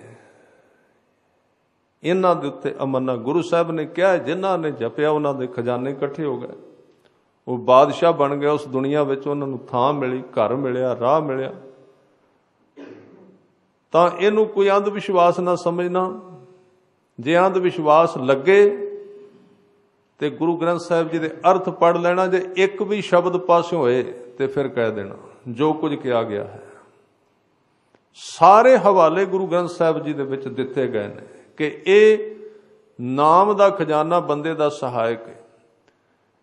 ਇਹਨਾਂ ਦੇ ਉੱਤੇ ਅਮਰਨਾ ਗੁਰੂ ਸਾਹਿਬ ਨੇ ਕਿਹਾ, ਜਿਨ੍ਹਾਂ ਨੇ ਜਪਿਆ ਉਹਨਾਂ ਦੇ ਖਜ਼ਾਨੇ ਇਕੱਠੇ ਹੋ ਗਏ, ਉਹ ਬਾਦਸ਼ਾਹ ਬਣ ਗਏ ਉਸ ਦੁਨੀਆ ਵਿੱਚ, ਉਹਨਾਂ ਨੂੰ ਥਾਂ ਮਿਲੀ, ਘਰ ਮਿਲਿਆ, ਰਾਹ ਮਿਲਿਆ। ਤਾਂ ਇਹਨੂੰ ਕੋਈ ਅੰਧ ਵਿਸ਼ਵਾਸ ਨਾ ਸਮਝਣਾ। ਜੇ ਅੰਧ ਵਿਸ਼ਵਾਸ ਲੱਗੇ ਤੇ ਗੁਰੂ ਗ੍ਰੰਥ ਸਾਹਿਬ ਜੀ ਦੇ ਅਰਥ ਪੜ੍ਹ ਲੈਣਾ। ਜੇ ਇੱਕ ਵੀ ਸ਼ਬਦ ਪਾਸਿਓਂ ਹੋਏ ਤੇ ਫਿਰ ਕਹਿ ਦੇਣਾ ਜੋ ਕੁਝ ਕਿਹਾ ਗਿਆ ਹੈ। ਸਾਰੇ ਹਵਾਲੇ ਗੁਰੂ ਗ੍ਰੰਥ ਸਾਹਿਬ ਜੀ ਦੇ ਵਿੱਚ ਦਿੱਤੇ ਗਏ ਨੇ ਕਿ ਇਹ ਨਾਮ ਦਾ ਖਜ਼ਾਨਾ ਬੰਦੇ ਦਾ ਸਹਾਇਕ ਹੈ।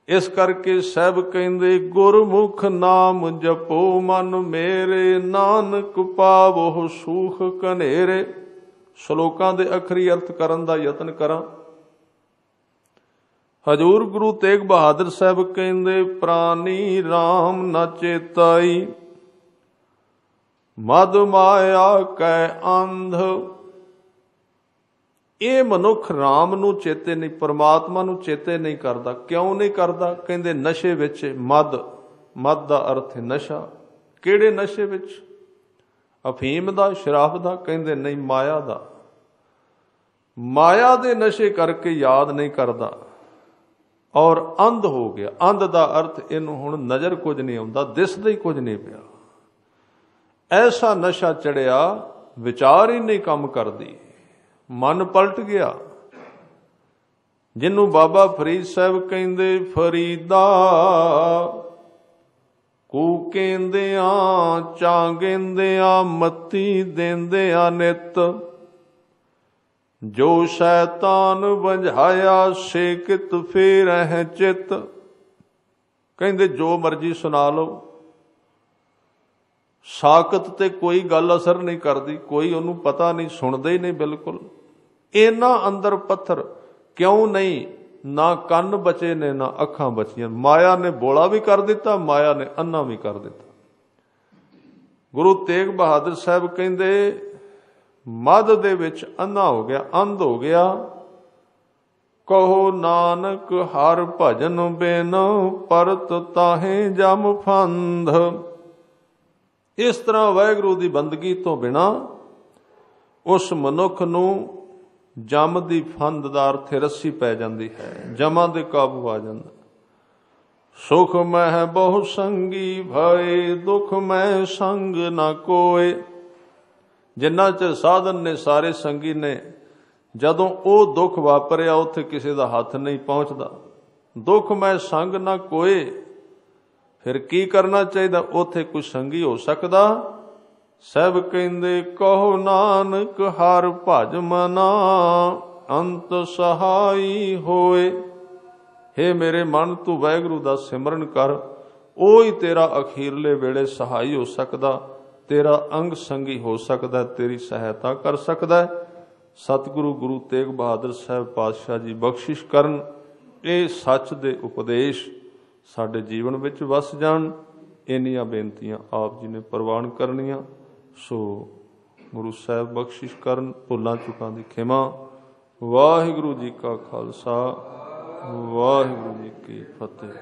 ਇਸ ਕਰਕੇ ਸਾਹਿਬ ਕਹਿੰਦੇ, ਗੁਰਮੁਖ ਨਾਮ ਜਪੋ ਮਨ ਮੇਰੇ, ਨਾਨਕ ਪਾਵੋ ਸੂਖ ਕਨੇਰੇ। ਸ਼ਲੋਕਾਂ ਦੇ ਅਖਰੀ ਅਰਥ ਕਰਨ ਦਾ ਯਤਨ ਕਰਾਂ। ਹਜ਼ੂਰ ਗੁਰੂ ਤੇਗ ਬਹਾਦਰ ਸਾਹਿਬ ਕਹਿੰਦੇ, ਪ੍ਰਾਨੀ ਰਾਮ ਨ ਚੇਤਾਈ, ਮਦ ਮਾਇਆ ਕੈ ਅੰਧ। ਇਹ ਮਨੁੱਖ ਰਾਮ ਨੂੰ ਚੇਤੇ ਨਹੀਂ, ਪਰਮਾਤਮਾ ਨੂੰ ਚੇਤੇ ਨਹੀਂ ਕਰਦਾ। ਕਿਉਂ ਨਹੀਂ ਕਰਦਾ? ਕਹਿੰਦੇ ਨਸ਼ੇ ਵਿੱਚ। ਮਦ ਦਾ ਅਰਥ ਹੈ ਨਸ਼ਾ। ਕਿਹੜੇ ਨਸ਼ੇ ਵਿੱਚ? ਅਫੀਮ ਦਾ, ਸ਼ਰਾਬ ਦਾ? ਕਹਿੰਦੇ ਨਹੀਂ, ਮਾਇਆ ਦਾ। ਮਾਇਆ ਦੇ ਨਸ਼ੇ ਕਰਕੇ ਯਾਦ ਨਹੀਂ ਕਰਦਾ ਔਰ ਅੰਧ ਹੋ ਗਿਆ। ਅੰਧ ਦਾ ਅਰਥ ਇਹਨੂੰ ਹੁਣ ਨਜ਼ਰ ਕੁਝ ਨਹੀਂ ਆਉਂਦਾ, ਦਿਸਦਾ ਹੀ ਕੁਝ ਨਹੀਂ ਪਿਆ। ਐਸਾ ਨਸ਼ਾ ਚੜਿਆ, ਵਿਚਾਰ ਹੀ ਨਹੀਂ ਕੰਮ ਕਰਦੀ, ਮਨ ਪਲਟ ਗਿਆ। ਜਿਹਨੂੰ ਬਾਬਾ ਫਰੀਦ ਸਾਹਿਬ ਕਹਿੰਦੇ, ਫਰੀਦਾ ਕੂਕੇਂਦਿਆਂ ਚਾਂਗੇਂਦਿਆਂ ਮੱਤੀ ਦੇਂਦਿਆਂ ਨਿਤ, ਜੋ ਸ਼ੈਤਾਨ ਵੰਝਾਇਆ ਸੇਕਿਤ ਫੇਰਹਿ ਚਿਤ। ਕਹਿੰਦੇ ਜੋ ਮਰਜ਼ੀ ਸੁਣਾ ਲਓ, ਸਾਕਤ ਤੇ ਕੋਈ ਗੱਲ ਅਸਰ ਨਹੀਂ ਕਰਦੀ, ਕੋਈ ਉਹਨੂੰ ਪਤਾ ਨਹੀਂ, ਸੁਣਦੇ ਹੀ ਨਹੀਂ ਬਿਲਕੁਲ। ਇਹਨਾਂ ਅੰਦਰ ਪੱਥਰ ਕਿਉਂ ਨਹੀਂ? ਨਾ ਕੰਨ ਬਚੇ ਨੇ, ਨਾ ਅੱਖਾਂ ਬਚੀਆਂ। ਮਾਇਆ ਨੇ ਬੋਲਾ ਵੀ ਕਰ ਦਿੱਤਾ, ਮਾਇਆ ਨੇ ਅੰਨਾ ਵੀ ਕਰ ਦਿੱਤਾ। ਗੁਰੂ ਤੇਗ ਬਹਾਦਰ ਸਾਹਿਬ ਕਹਿੰਦੇ, ਮਦ ਦੇ ਵਿੱਚ ਅੰਨਾ ਹੋ ਗਿਆ, ਅੰਧ ਹੋ ਗਿਆ। ਕਹੋ ਨਾਨਕ ਹਰ ਭਜਨ ਬਿਨ, ਪਰਤ ਤਾਹੇ ਜਮ ਫੰਧ। ਇਸ ਤਰ੍ਹਾਂ ਵਾਹਿਗੁਰੂ ਦੀ ਬੰਦਗੀ ਤੋਂ ਬਿਨਾਂ ਉਸ ਮਨੁੱਖ ਨੂੰ ਜਮ ਦੀ ਫੰਦ ਦਾ ਅਰਥ ਰੱਸੀ ਪੈ ਜਾਂਦੀ ਹੈ, ਜਮਾਂ ਦੇ ਕਾਬੂ ਆ ਜਾਂਦਾ। ਸੁਖ ਮਹਿ ਬਹੁ ਸੰਗੀ ਭਏ, ਦੁਖ ਮਹਿ ਸੰਗ ਨਾ ਕੋਏ। ਜਿੰਨਾ ਚਿਰ ਸਾਧਨ ਨੇ, ਸਾਰੇ ਸੰਗੀ ਨੇ, ਜਦੋਂ ਉਹ ਦੁੱਖ ਵਾਪਰਿਆ ਉੱਥੇ ਕਿਸੇ ਦਾ ਹੱਥ ਨਹੀਂ ਪਹੁੰਚਦਾ। ਦੁੱਖ ਮਹਿ ਸੰਗ ਨਾ ਕੋਏ। ਫਿਰ ਕੀ ਕਰਨਾ ਚਾਹੀਦਾ? ਉੱਥੇ ਕੋਈ ਸੰਗੀ ਹੋ ਸਕਦਾ? ਸਾਹਿਬ ਕਹਿੰਦੇ, ਕਹੋ ਨਾਨਕ ਹਰ ਭਜ ਮਨਾ, ਅੰਤ ਸਹਾਈ ਹੋਏ। ਹੇ ਮੇਰੇ ਮਨ, ਤੂੰ ਵਾਹਿਗੁਰੂ ਦਾ ਸਿਮਰਨ ਕਰ, ਉਹ ਹੀ ਤੇਰਾ ਅਖੀਰਲੇ ਵੇਲੇ ਸਹਾਈ ਹੋ ਸਕਦਾ, ਤੇਰਾ ਅੰਗ ਸੰਗੀ ਹੋ ਸਕਦਾ, ਤੇਰੀ ਸਹਾਇਤਾ ਕਰ ਸਕਦਾ। ਸਤਿਗੁਰੂ ਗੁਰੂ ਤੇਗ ਬਹਾਦਰ ਸਾਹਿਬ ਪਾਤਸ਼ਾਹ ਜੀ ਬਖਸ਼ਿਸ਼ ਕਰਨ, ਇਹ ਸੱਚ ਦੇ ਉਪਦੇਸ਼ ਸਾਡੇ ਜੀਵਨ ਵਿੱਚ ਵਸ ਜਾਣ। ਇੰਨੀਆਂ ਬੇਨਤੀਆਂ ਆਪ ਜੀ ਨੇ ਪ੍ਰਵਾਨ ਕਰਨੀਆਂ। ਸੋ ਗੁਰੂ ਸਾਹਿਬ ਬਖਸ਼ਿਸ਼ ਕਰਨ, ਭੁੱਲਾਂ ਚੁੱਕਾਂ ਦੀ ਖਿਮਾ। ਵਾਹਿਗੁਰੂ ਜੀ ਕਾ ਖਾਲਸਾ, ਵਾਹਿਗੁਰੂ ਜੀ ਕੀ ਫਤਿਹ।